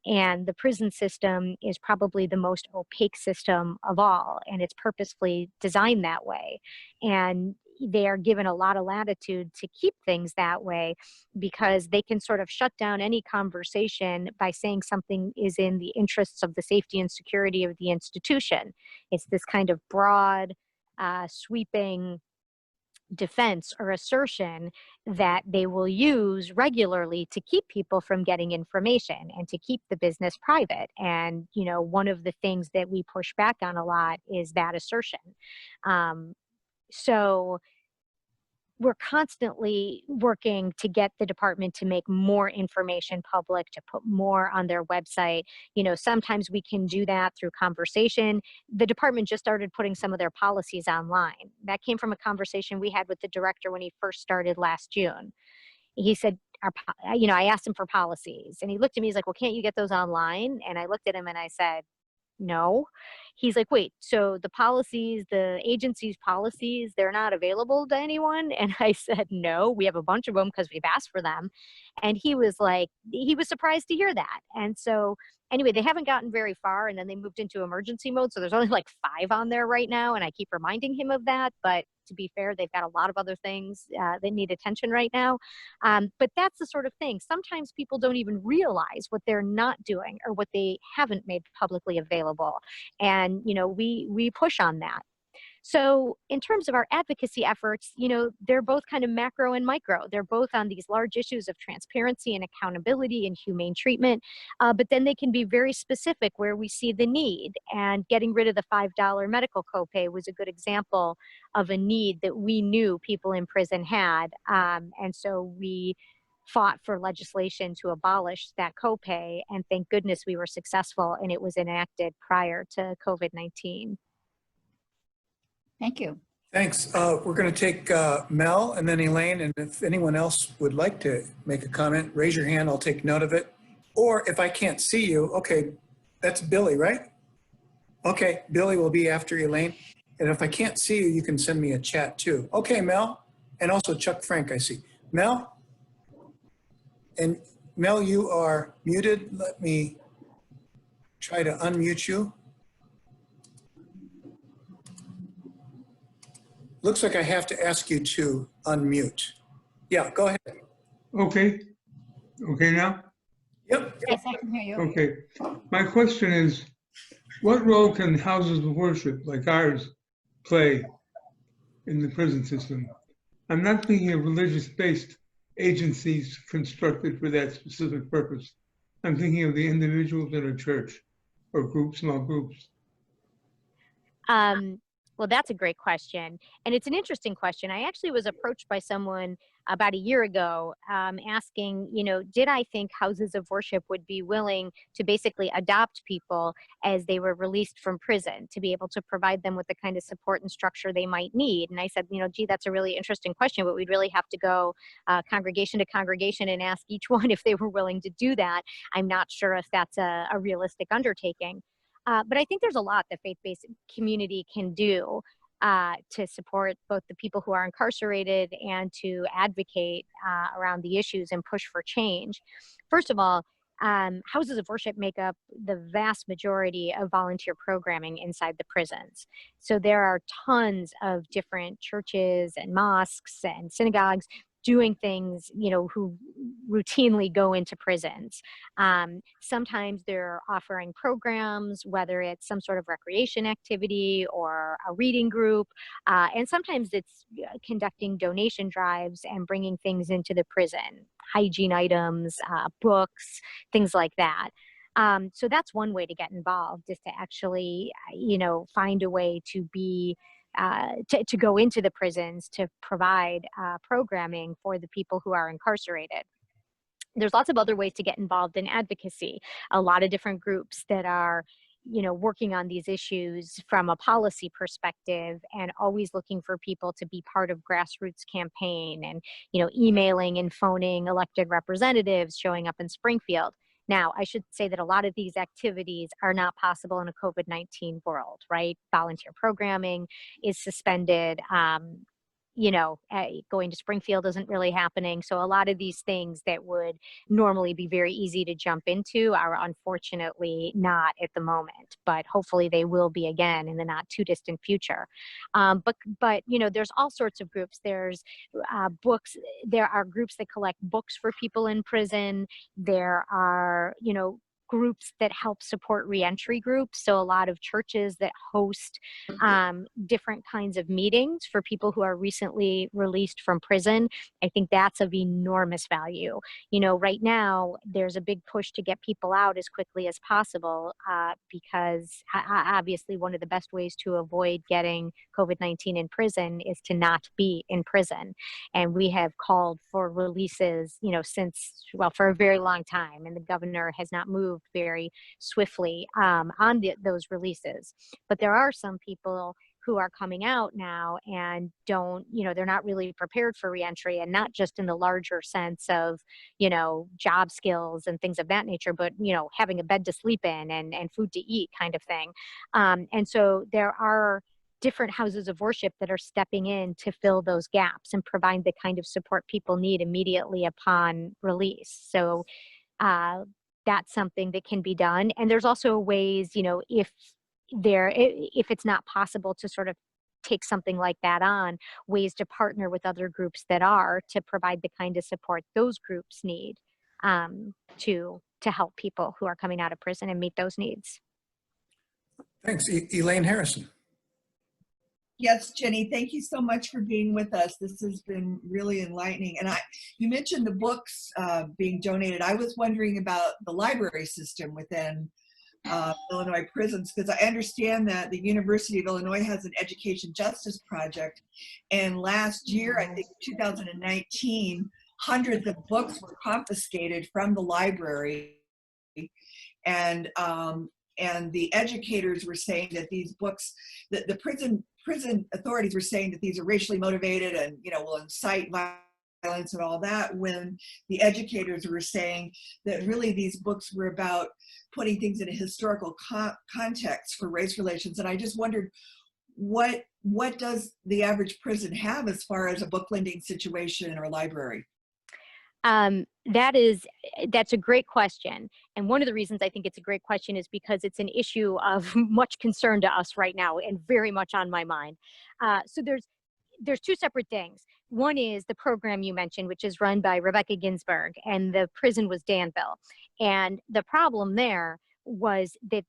And the prison system is probably the most opaque system of all, and it's purposefully designed that way. And they are given a lot of latitude to keep things that way, because they can sort of shut down any conversation by saying something is in the interests of the safety and security of the institution. It's this kind of broad, sweeping defense or assertion that they will use regularly to keep people from getting information and to keep the business private. And, you know, one of the things that we push back on a lot is that assertion. So we're constantly working to get the department to make more information public, to put more on their website. You know, sometimes we can do that through conversation. The department just started putting some of their policies online. That came from a conversation we had with the director when he first started last June. He said, you know, I asked him for policies, and he looked at me, he's like, well, can't you get those online? And I looked at him and I said, no. He's like, wait, so the policies, the agency's policies, they're not available to anyone? And I said, no, we have a bunch of them because we've asked for them. And he was like, he was surprised to hear that. And so anyway, they haven't gotten very far, and then they moved into emergency mode. So there's only like 5 on there right now. And I keep reminding him of that. But to be fair, they've got a lot of other things that need attention right now. But that's the sort of thing. Sometimes people don't even realize what they're not doing or what they haven't made publicly available. And, you know, we push on that. So in terms of our advocacy efforts, you know, they're both kind of macro and micro. They're both on these large issues of transparency and accountability and humane treatment, but then they can be very specific where we see the need. And getting rid of the $5 medical copay was a good example of a need that we knew people in prison had. And so we fought for legislation to abolish that copay, and thank goodness we were successful and it was enacted prior to COVID-19.
Thank you.
Thanks. We're going to take Mel and then Elaine. And if anyone else would like to make a comment, raise your hand. I'll take note of it. Or if I can't see you, okay, that's Billy, right? Okay, Billy will be after Elaine. And if I can't see you, you can send me a chat too. Okay, Mel. And also Chuck Frank, I see. Mel? And Mel, you are muted. Let me try to unmute you. Looks like I have to ask you to unmute. Yeah, go ahead.
Okay. Okay now?
Yep.
Yes, I can hear you.
Okay. My question is, what role can houses of worship like ours play in the prison system? I'm not thinking of religious-based agencies constructed for that specific purpose. I'm thinking of the individuals in a church or groups, small groups.
Well, that's a great question. And it's an interesting question. I actually was approached by someone about a year ago asking, you know, did I think houses of worship would be willing to basically adopt people as they were released from prison to be able to provide them with the kind of support and structure they might need? And I said, you know, gee, that's a really interesting question, but we'd really have to go congregation to congregation and ask each one if they were willing to do that. I'm not sure if that's a realistic undertaking. But I think there's a lot the faith-based community can do to support both the people who are incarcerated and to advocate around the issues and push for change. First of all, houses of worship make up the vast majority of volunteer programming inside the prisons. So there are tons of different churches and mosques and synagogues doing things, you know, who routinely go into prisons. Sometimes they're offering programs, whether it's some sort of recreation activity or a reading group. And sometimes it's conducting donation drives and bringing things into the prison, hygiene items, books, things like that. So that's one way to get involved, is to actually, you know, find a way to be to go into the prisons to provide programming for the people who are incarcerated. There's lots of other ways to get involved in advocacy. A lot of different groups that are, you know, working on these issues from a policy perspective and always looking for people to be part of grassroots campaign and, you know, emailing and phoning elected representatives, showing up in Springfield. Now, I should say that a lot of these activities are not possible in a COVID-19 world, right? Volunteer programming is suspended. You know, going to Springfield isn't really happening. So a lot of these things that would normally be very easy to jump into are unfortunately not at the moment, but hopefully they will be again in the not too distant future. But you know, there's all sorts of groups. There's books. There are groups that collect books for people in prison. There are, you know, groups that help support reentry groups. So a lot of churches that host different kinds of meetings for people who are recently released from prison. I think that's of enormous value. You know, right now there's a big push to get people out as quickly as possible because obviously one of the best ways to avoid getting COVID-19 in prison is to not be in prison. And we have called for releases, you know, since, well, for a very long time, and the governor has not moved very swiftly on those releases. But there are some people who are coming out now and don't, they're not really prepared for reentry, and not just in the larger sense of, job skills and things of that nature, but, having a bed to sleep in and food to eat kind of thing. And so there are different houses of worship that are stepping in to fill those gaps and provide the kind of support people need immediately upon release. So that's something that can be done. And there's also ways, if it's not possible to sort of take something like that on, ways to partner with other groups that are, to provide the kind of support those groups need to help people who are coming out of prison and meet those needs.
Thanks. Elaine Harrison.
Yes, Jenny, thank you so much for being with us. This has been really enlightening. And you mentioned the books being donated. I was wondering about the library system within Illinois prisons, because I understand that the University of Illinois has an education justice project. And last year, I think 2019, hundreds of books were confiscated from the library. And the educators were saying that these books, the prison authorities were saying that these are racially motivated and, will incite violence and all that, when the educators were saying that really these books were about putting things in a historical context for race relations. And I just wondered, what does the average prison have as far as a book lending situation or library?
That's a great question. And one of the reasons I think it's a great question is because it's an issue of much concern to us right now and very much on my mind. So there's two separate things. One is the program you mentioned, which is run by Rebecca Ginsburg, and the prison was Danville. And the problem there was that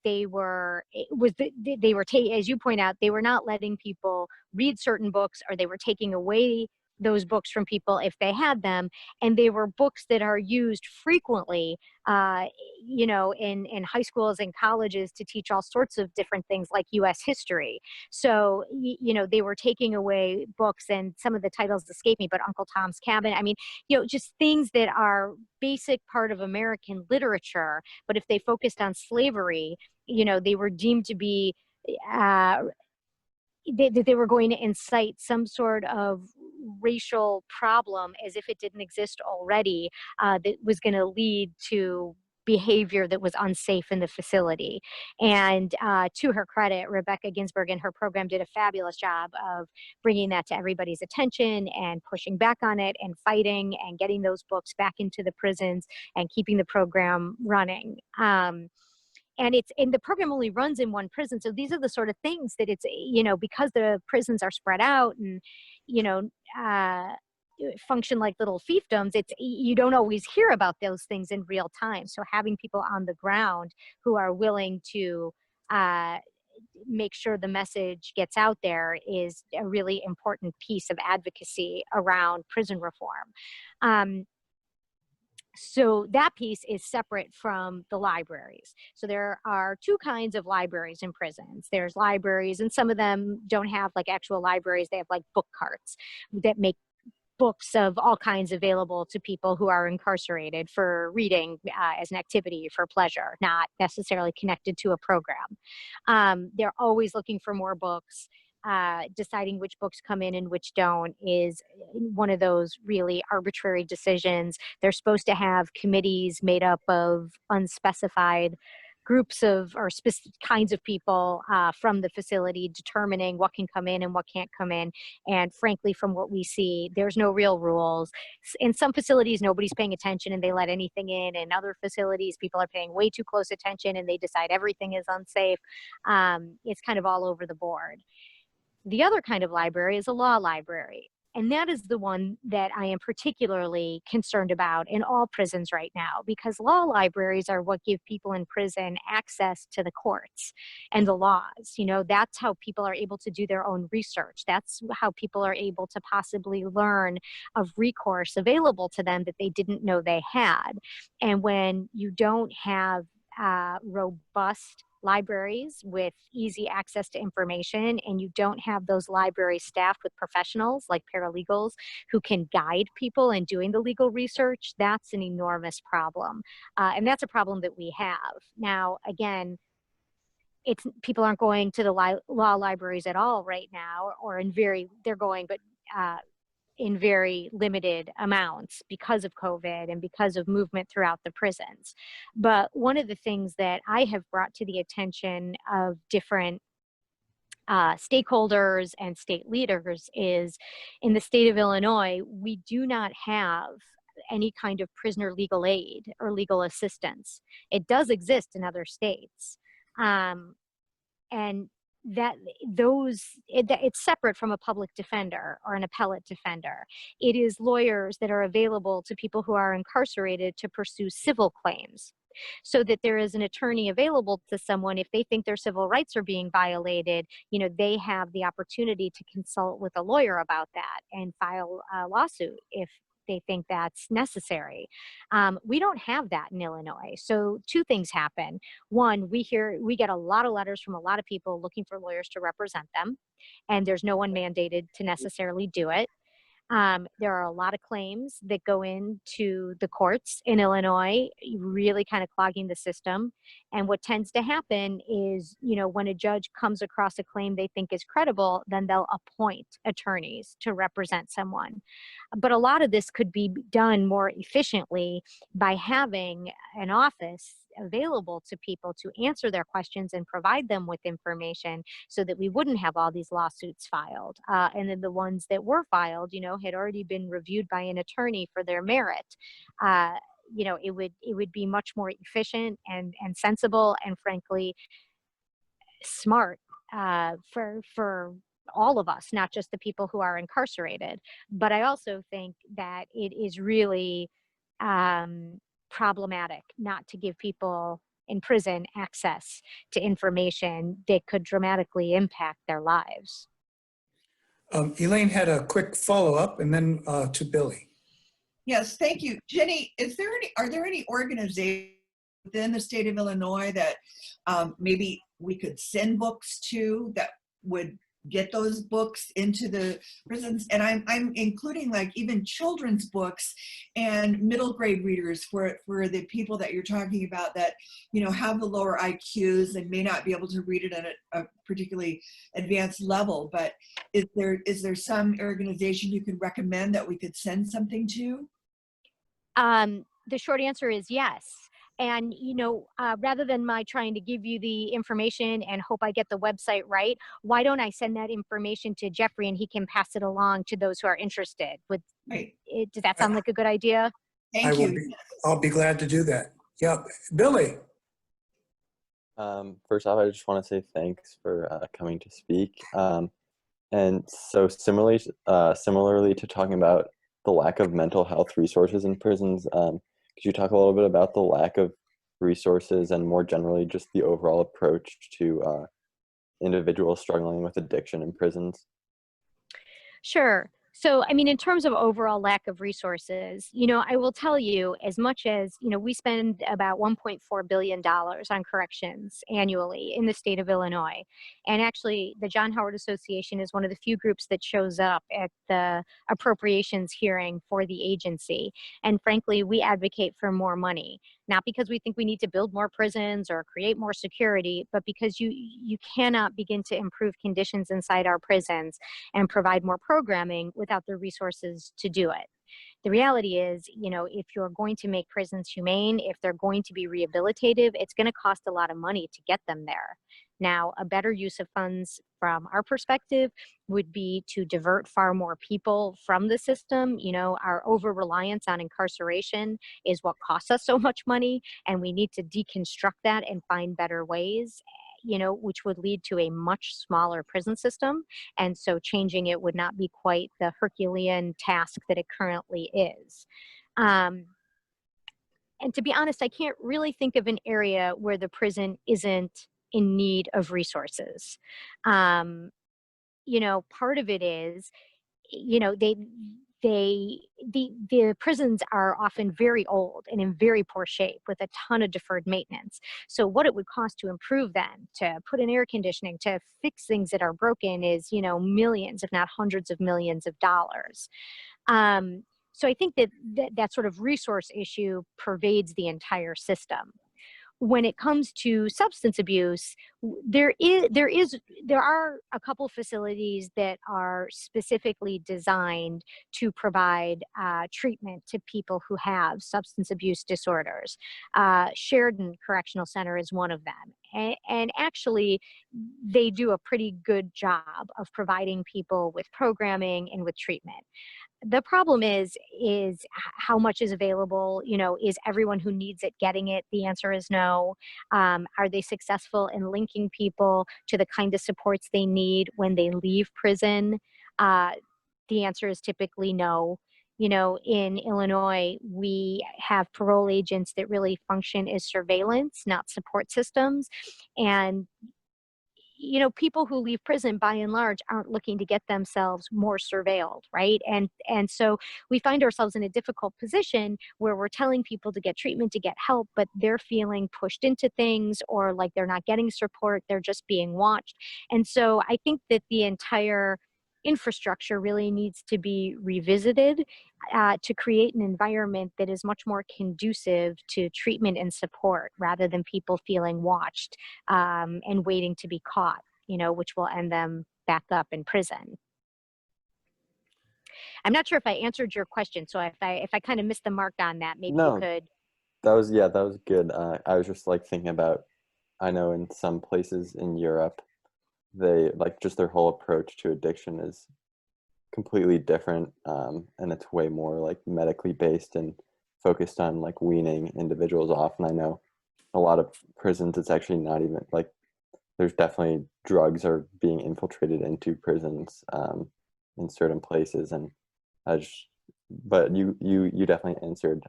as you point out, they were not letting people read certain books, or they were taking away those books from people if they had them. And they were books that are used frequently, in high schools and colleges to teach all sorts of different things like U.S. history. So, they were taking away books, and some of the titles escape me, but Uncle Tom's Cabin. I mean, just things that are basic part of American literature. But if they focused on slavery, they were deemed to be, they were going to incite some sort of racial problem, as if it didn't exist already, that was going to lead to behavior that was unsafe in the facility. And to her credit, Rebecca Ginsburg and her program did a fabulous job of bringing that to everybody's attention and pushing back on it and fighting and getting those books back into the prisons and keeping the program running. And the program only runs in one prison. So these are the sort of things that it's, because the prisons are spread out and, function like little fiefdoms, you don't always hear about those things in real time. So having people on the ground who are willing to make sure the message gets out there is a really important piece of advocacy around prison reform. So that piece is separate from the libraries. So there are two kinds of libraries in prisons. There's libraries, and some of them don't have like actual libraries. They have like book carts that make books of all kinds available to people who are incarcerated for reading as an activity for pleasure, not necessarily connected to a program. They're always looking for more books. Deciding which books come in and which don't is one of those really arbitrary decisions. They're supposed to have committees made up of unspecified groups of or specific kinds of people from the facility determining what can come in and what can't come in. And frankly, from what we see, there's no real rules. In some facilities, nobody's paying attention and they let anything in. In other facilities, people are paying way too close attention and they decide everything is unsafe. It's kind of all over the board. The other kind of library is a law library. And that is the one that I am particularly concerned about in all prisons right now, because law libraries are what give people in prison access to the courts and the laws. That's how people are able to do their own research. That's how people are able to possibly learn of recourse available to them that they didn't know they had. And when you don't have robust libraries with easy access to information, and you don't have those library staffed with professionals like paralegals who can guide people in doing the legal research, that's an enormous problem. And that's a problem that we have. Now, again, people aren't going to the law libraries at all right now, or they're going, but in very limited amounts because of COVID and because of movement throughout the prisons. But one of the things that I have brought to the attention of different stakeholders and state leaders is, in the state of Illinois, we do not have any kind of prisoner legal aid or legal assistance. It does exist in other states. And it's separate from a public defender or an appellate defender. It is lawyers that are available to people who are incarcerated to pursue civil claims, so that there is an attorney available to someone if they think their civil rights are being violated. They have the opportunity to consult with a lawyer about that and file a lawsuit if they think that's necessary. We don't have that in Illinois. So two things happen. One, we get a lot of letters from a lot of people looking for lawyers to represent them, and there's no one mandated to necessarily do it. There are a lot of claims that go into the courts in Illinois, really kind of clogging the system. And what tends to happen is, when a judge comes across a claim they think is credible, then they'll appoint attorneys to represent someone. But a lot of this could be done more efficiently by having an office available to people to answer their questions and provide them with information, so that we wouldn't have all these lawsuits filed. And then the ones that were filed, had already been reviewed by an attorney for their merit. It would be much more efficient and sensible and, frankly, smart for all of us, not just the people who are incarcerated. But I also think that it is really problematic not to give people in prison access to information that could dramatically impact their lives.
Elaine had a quick follow-up, and then to Billy.
Yes, thank you. Jennie, are there any organizations within the state of Illinois that maybe we could send books to that would get those books into the prisons? And I'm including like even children's books and middle grade readers for the people that you're talking about that, have the lower IQs and may not be able to read it at a particularly advanced level. But is there some organization you could recommend that we could send something to?
The short answer is yes. And, rather than my trying to give you the information and hope I get the website right, why don't I send that information to Jeffrey and he can pass it along to those who are interested?
Right.
Does that sound like a good idea?
Thank you.
I'll be glad to do that. Yeah, Billy.
First off, I just want to say thanks for coming to speak. And so similarly to talking about the lack of mental health resources in prisons, could you talk a little bit about the lack of resources and more generally just the overall approach to individuals struggling with addiction in prisons?
Sure. So, in terms of overall lack of resources, I will tell you, as much as, we spend about $1.4 billion on corrections annually in the state of Illinois. And actually, the John Howard Association is one of the few groups that shows up at the appropriations hearing for the agency. And frankly, we advocate for more money, not because we think we need to build more prisons or create more security, but because you cannot begin to improve conditions inside our prisons and provide more programming without the resources to do it. The reality is, if you're going to make prisons humane, if they're going to be rehabilitative, it's going to cost a lot of money to get them there. Now, a better use of funds from our perspective would be to divert far more people from the system. Our over-reliance on incarceration is what costs us so much money, and we need to deconstruct that and find better ways, which would lead to a much smaller prison system. And so changing it would not be quite the Herculean task that it currently is. And to be honest, I can't really think of an area where the prison isn't in need of resources. Part of it is, the prisons are often very old and in very poor shape with a ton of deferred maintenance. So what it would cost to improve them, to put in air conditioning, to fix things that are broken is, millions, if not hundreds of millions of dollars. So I think that sort of resource issue pervades the entire system. when it comes to substance abuse, there are a couple facilities that are specifically designed to provide treatment to people who have substance abuse disorders. Sheridan Correctional Center is one of them, and actually they do a pretty good job of providing people with programming and with treatment. The problem is how much is available. Is everyone who needs it getting it? The answer is no. Are they successful in linking people to the kind of supports they need when they leave prison? The answer is typically no. In Illinois, we have parole agents that really function as surveillance, not support systems. And people who leave prison by and large aren't looking to get themselves more surveilled, right? And so we find ourselves in a difficult position where we're telling people to get treatment, to get help, but they're feeling pushed into things, or like they're not getting support, they're just being watched. And so I think that the entire infrastructure really needs to be revisited to create an environment that is much more conducive to treatment and support, rather than people feeling watched and waiting to be caught, which will end them back up in prison. I'm not sure if I answered your question, so if I kind of missed the mark on that, maybe
No.
you could.
That was good. I was just like thinking about, I know in some places in Europe, they like just their whole approach to addiction is completely different, and it's way more like medically based and focused on like weaning individuals off. And I know a lot of prisons, it's actually not even like, there's definitely drugs are being infiltrated into prisons in certain places. And but you definitely answered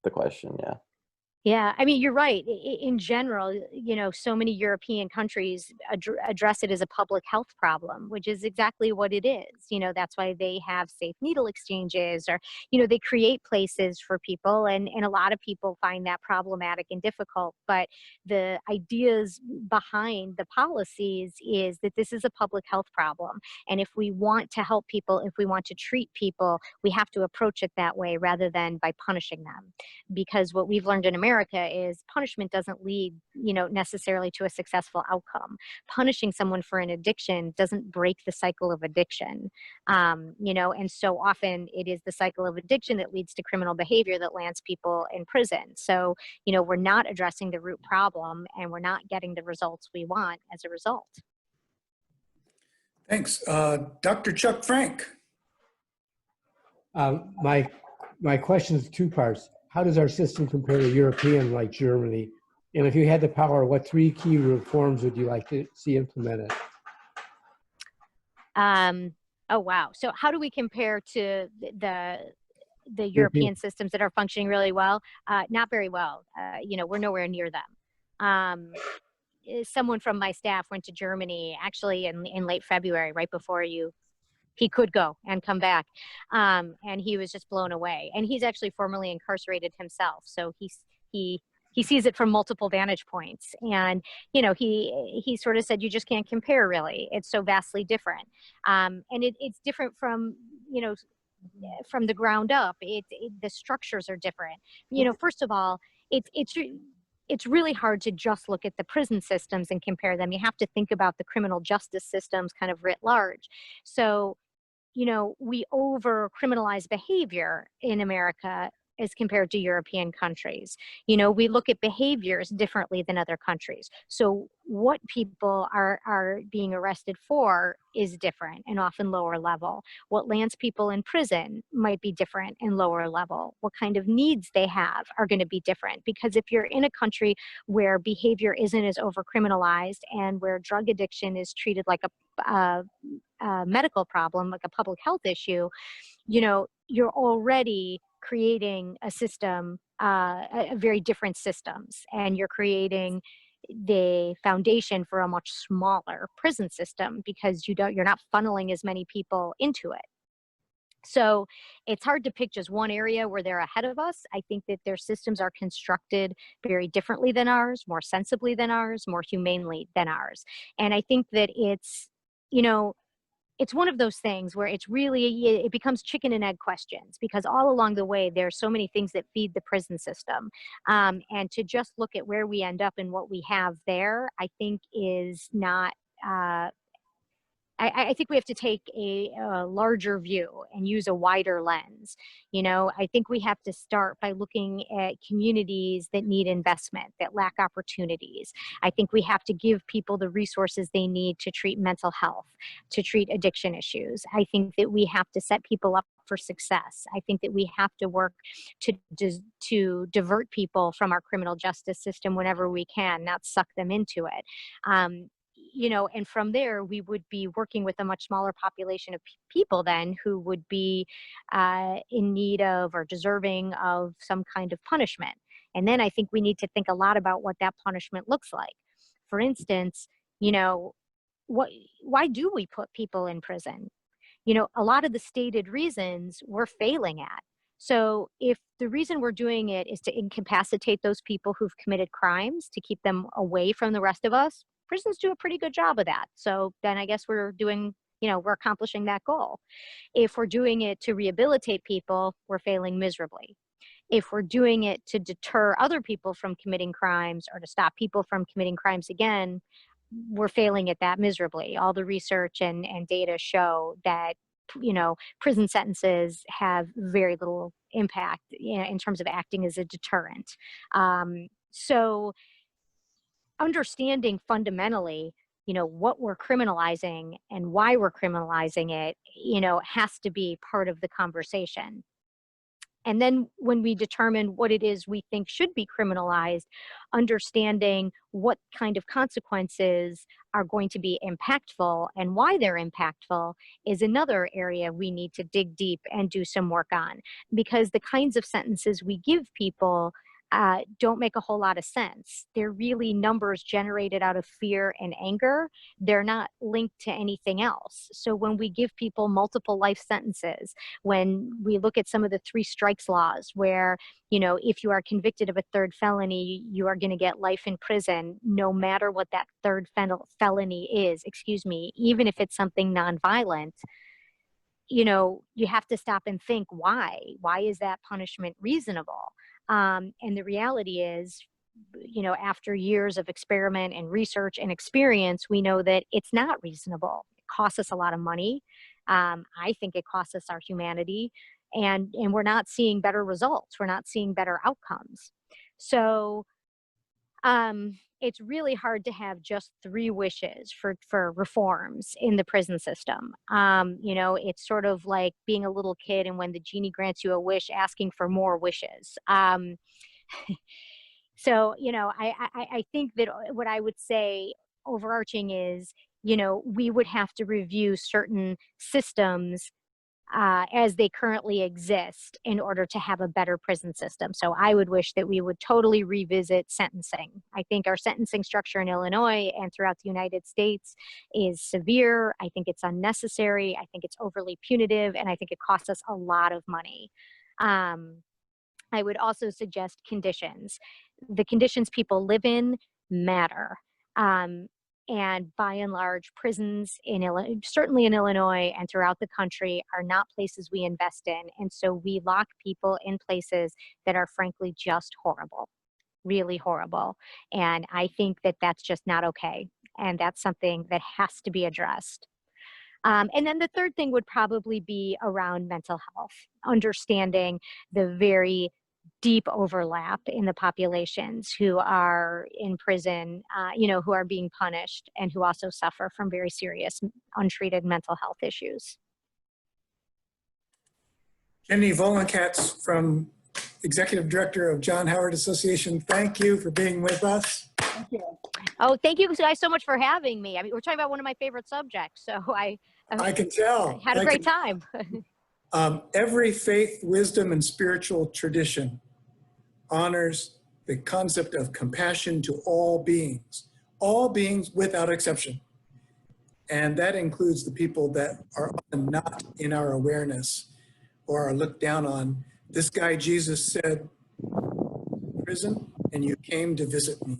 the question. Yeah.
Yeah, I mean, you're right. In general, so many European countries address it as a public health problem, which is exactly what it is. That's why they have safe needle exchanges, or, they create places for people. And a lot of people find that problematic and difficult. But the ideas behind the policies is that this is a public health problem. And if we want to help people, if we want to treat people, we have to approach it that way rather than by punishing them. Because what we've learned in America is punishment doesn't lead, necessarily to a successful outcome. Punishing someone for an addiction doesn't break the cycle of addiction, and so often it is the cycle of addiction that leads to criminal behavior that lands people in prison. So, we're not addressing the root problem, and we're not getting the results we want as a result.
Thanks. Dr. Chuck Frank.
My question is two parts. How does our system compare to European, like Germany? And if you had the power, what 3 key reforms would you like to see implemented?
Oh, wow. So how do we compare to the European systems that are functioning really well? Not very well. We're nowhere near them. Someone from my staff went to Germany actually in late February, right before he could go and come back. And he was just blown away. And he's actually formerly incarcerated himself. So he sees it from multiple vantage points. And, he sort of said, you just can't compare really. It's so vastly different. And it's different from, from the ground up. The structures are different. First of all, it's really hard to just look at the prison systems and compare them. You have to think about the criminal justice systems kind of writ large. So, we over criminalize behavior in America as compared to European countries. We look at behaviors differently than other countries. So what people are being arrested for is different and often lower level. What lands people in prison might be different and lower level. What kind of needs they have are going to be different, because if you're in a country where behavior isn't as over criminalized and where drug addiction is treated like a medical problem, like a public health issue, you're already creating a system, a very different systems, and you're creating the foundation for a much smaller prison system because you're not funneling as many people into it. So it's hard to pick just one area where they're ahead of us. I think that their systems are constructed very differently than ours, more sensibly than ours, more humanely than ours. And I think that it's it's one of those things where it's really, it becomes chicken and egg questions, because all along the way, there's so many things that feed the prison system. And to just look at where we end up and what we have there, I think is not, I think we have to take a larger view and use a wider lens. You know, I think we have to start by looking at communities that need investment, that lack opportunities. I think we have to give people the resources they need to treat mental health, to treat addiction issues. I think that we have to set people up for success. I think that we have to work to divert people from our criminal justice system whenever we can, not suck them into it. You know, and from there, we would be working with a much smaller population of people then who would be in need of or deserving of some kind of punishment. And then I think we need to think a lot about what that punishment looks like. For instance, you know, why do we put people in prison? You know, a lot of the stated reasons we're failing at. So if the reason we're doing it is to incapacitate those people who've committed crimes, to keep them away from the rest of us, prisons do a pretty good job of that. So then I guess we're doing, you know, we're accomplishing that goal. If we're doing it to rehabilitate people, we're failing miserably. If we're doing it to deter other people from committing crimes or to stop people from committing crimes again, we're failing at that miserably. All the research and data show that, you know, prison sentences have very little impact, you know, in terms of acting as a deterrent. So understanding fundamentally, you know, what we're criminalizing and why we're criminalizing it, you know, has to be part of the conversation. And then when we determine what it is we think should be criminalized, understanding what kind of consequences are going to be impactful and why they're impactful is another area we need to dig deep and do some work on, because the kinds of sentences we give people don't make a whole lot of sense. They're really numbers generated out of fear and anger. They're not linked to anything else. So when we give people multiple life sentences, when we look at some of the 3 strikes laws where, you know, if you are convicted of a 3rd felony, you are going to get life in prison, no matter what that 3rd felony is, even if it's something nonviolent, you know, you have to stop and think, why? Why is that punishment reasonable? And the reality is, you know, after years of experiment and research and experience, we know that it's not reasonable. It costs us a lot of money. I think it costs us our humanity, and we're not seeing better results. We're not seeing better outcomes. So it's really hard to have just 3 wishes for reforms in the prison system. You know, it's sort of like being a little kid and when the genie grants you a wish, asking for more wishes. So, you know, I think that what I would say overarching is, you know, we would have to review certain systems as they currently exist in order to have a better prison system. So I would wish that we would totally revisit sentencing. I think our sentencing structure in Illinois and throughout the United States is severe. I think it's unnecessary. I think it's overly punitive, and I think it costs us a lot of money. I would also suggest conditions. The conditions people live in matter. And by and large, prisons certainly in Illinois and throughout the country are not places we invest in. And so we lock people in places that are frankly just horrible, really horrible. And I think that that's just not okay. And that's something that has to be addressed. And then the third thing would probably be around mental health, understanding the very deep overlap in the populations who are in prison, you know, who are being punished and who also suffer from very serious untreated mental health issues.
Jennifer Vollen-Katz, from Executive Director of John Howard Association, thank you for being with us.
Thank you.
Oh, thank you guys so much for having me. I mean, we're talking about one of my favorite subjects, so I
can tell.
Had a great time.
Every faith, wisdom, and spiritual tradition honors the concept of compassion to all beings without exception. And that includes the people that are often not in our awareness or are looked down on. This guy, Jesus, said, prison, and you came to visit me.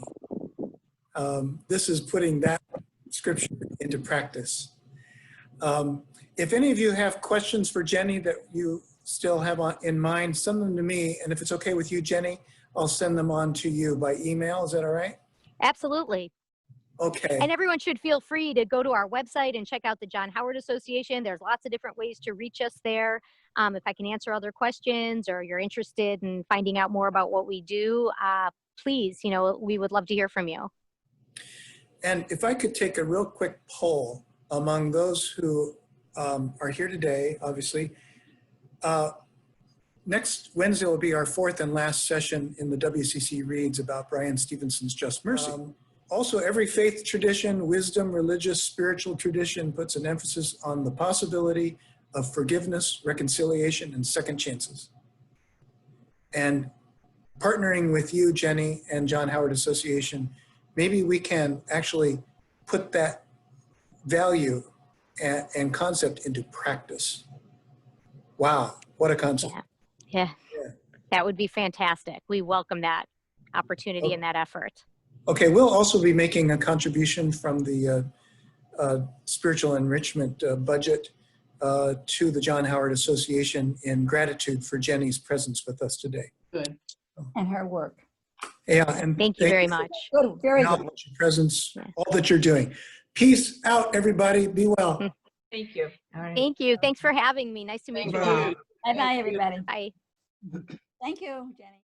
This is putting that scripture into practice. If any of you have questions for Jenny that you still have in mind, send them to me. And if it's okay with you, Jenny, I'll send them on to you by email. Is that all right?
Absolutely.
Okay.
And everyone should feel free to go to our website and check out the John Howard Association. There's lots of different ways to reach us there. If I can answer other questions or you're interested in finding out more about what we do, please, we would love to hear from you.
And if I could take a real quick poll among those who are here today, obviously. Next Wednesday will be our fourth and last session in the WCC Reads about Brian Stevenson's Just Mercy. Also, every faith tradition, wisdom, religious, spiritual tradition puts an emphasis on the possibility of forgiveness, reconciliation, and second chances. And partnering with you, Jenny, and John Howard Association, maybe we can actually put that value and concept into practice. Wow, what a concept.
Yeah. That would be fantastic. We welcome that opportunity and that effort.
Okay, we'll also be making a contribution from the spiritual enrichment budget to the John Howard Association in gratitude for Jenny's presence with us today.
Good.
And her work.
Yeah, and
Thank you very much.
Good, very good.
your presence, all that you're doing. Peace out, everybody. Be well.
Thank you. All right.
Thank you. Thanks for having me. Nice to meet you
Thank
all.
you.
Bye-bye, everybody.
Bye.
Thank you, Jenny.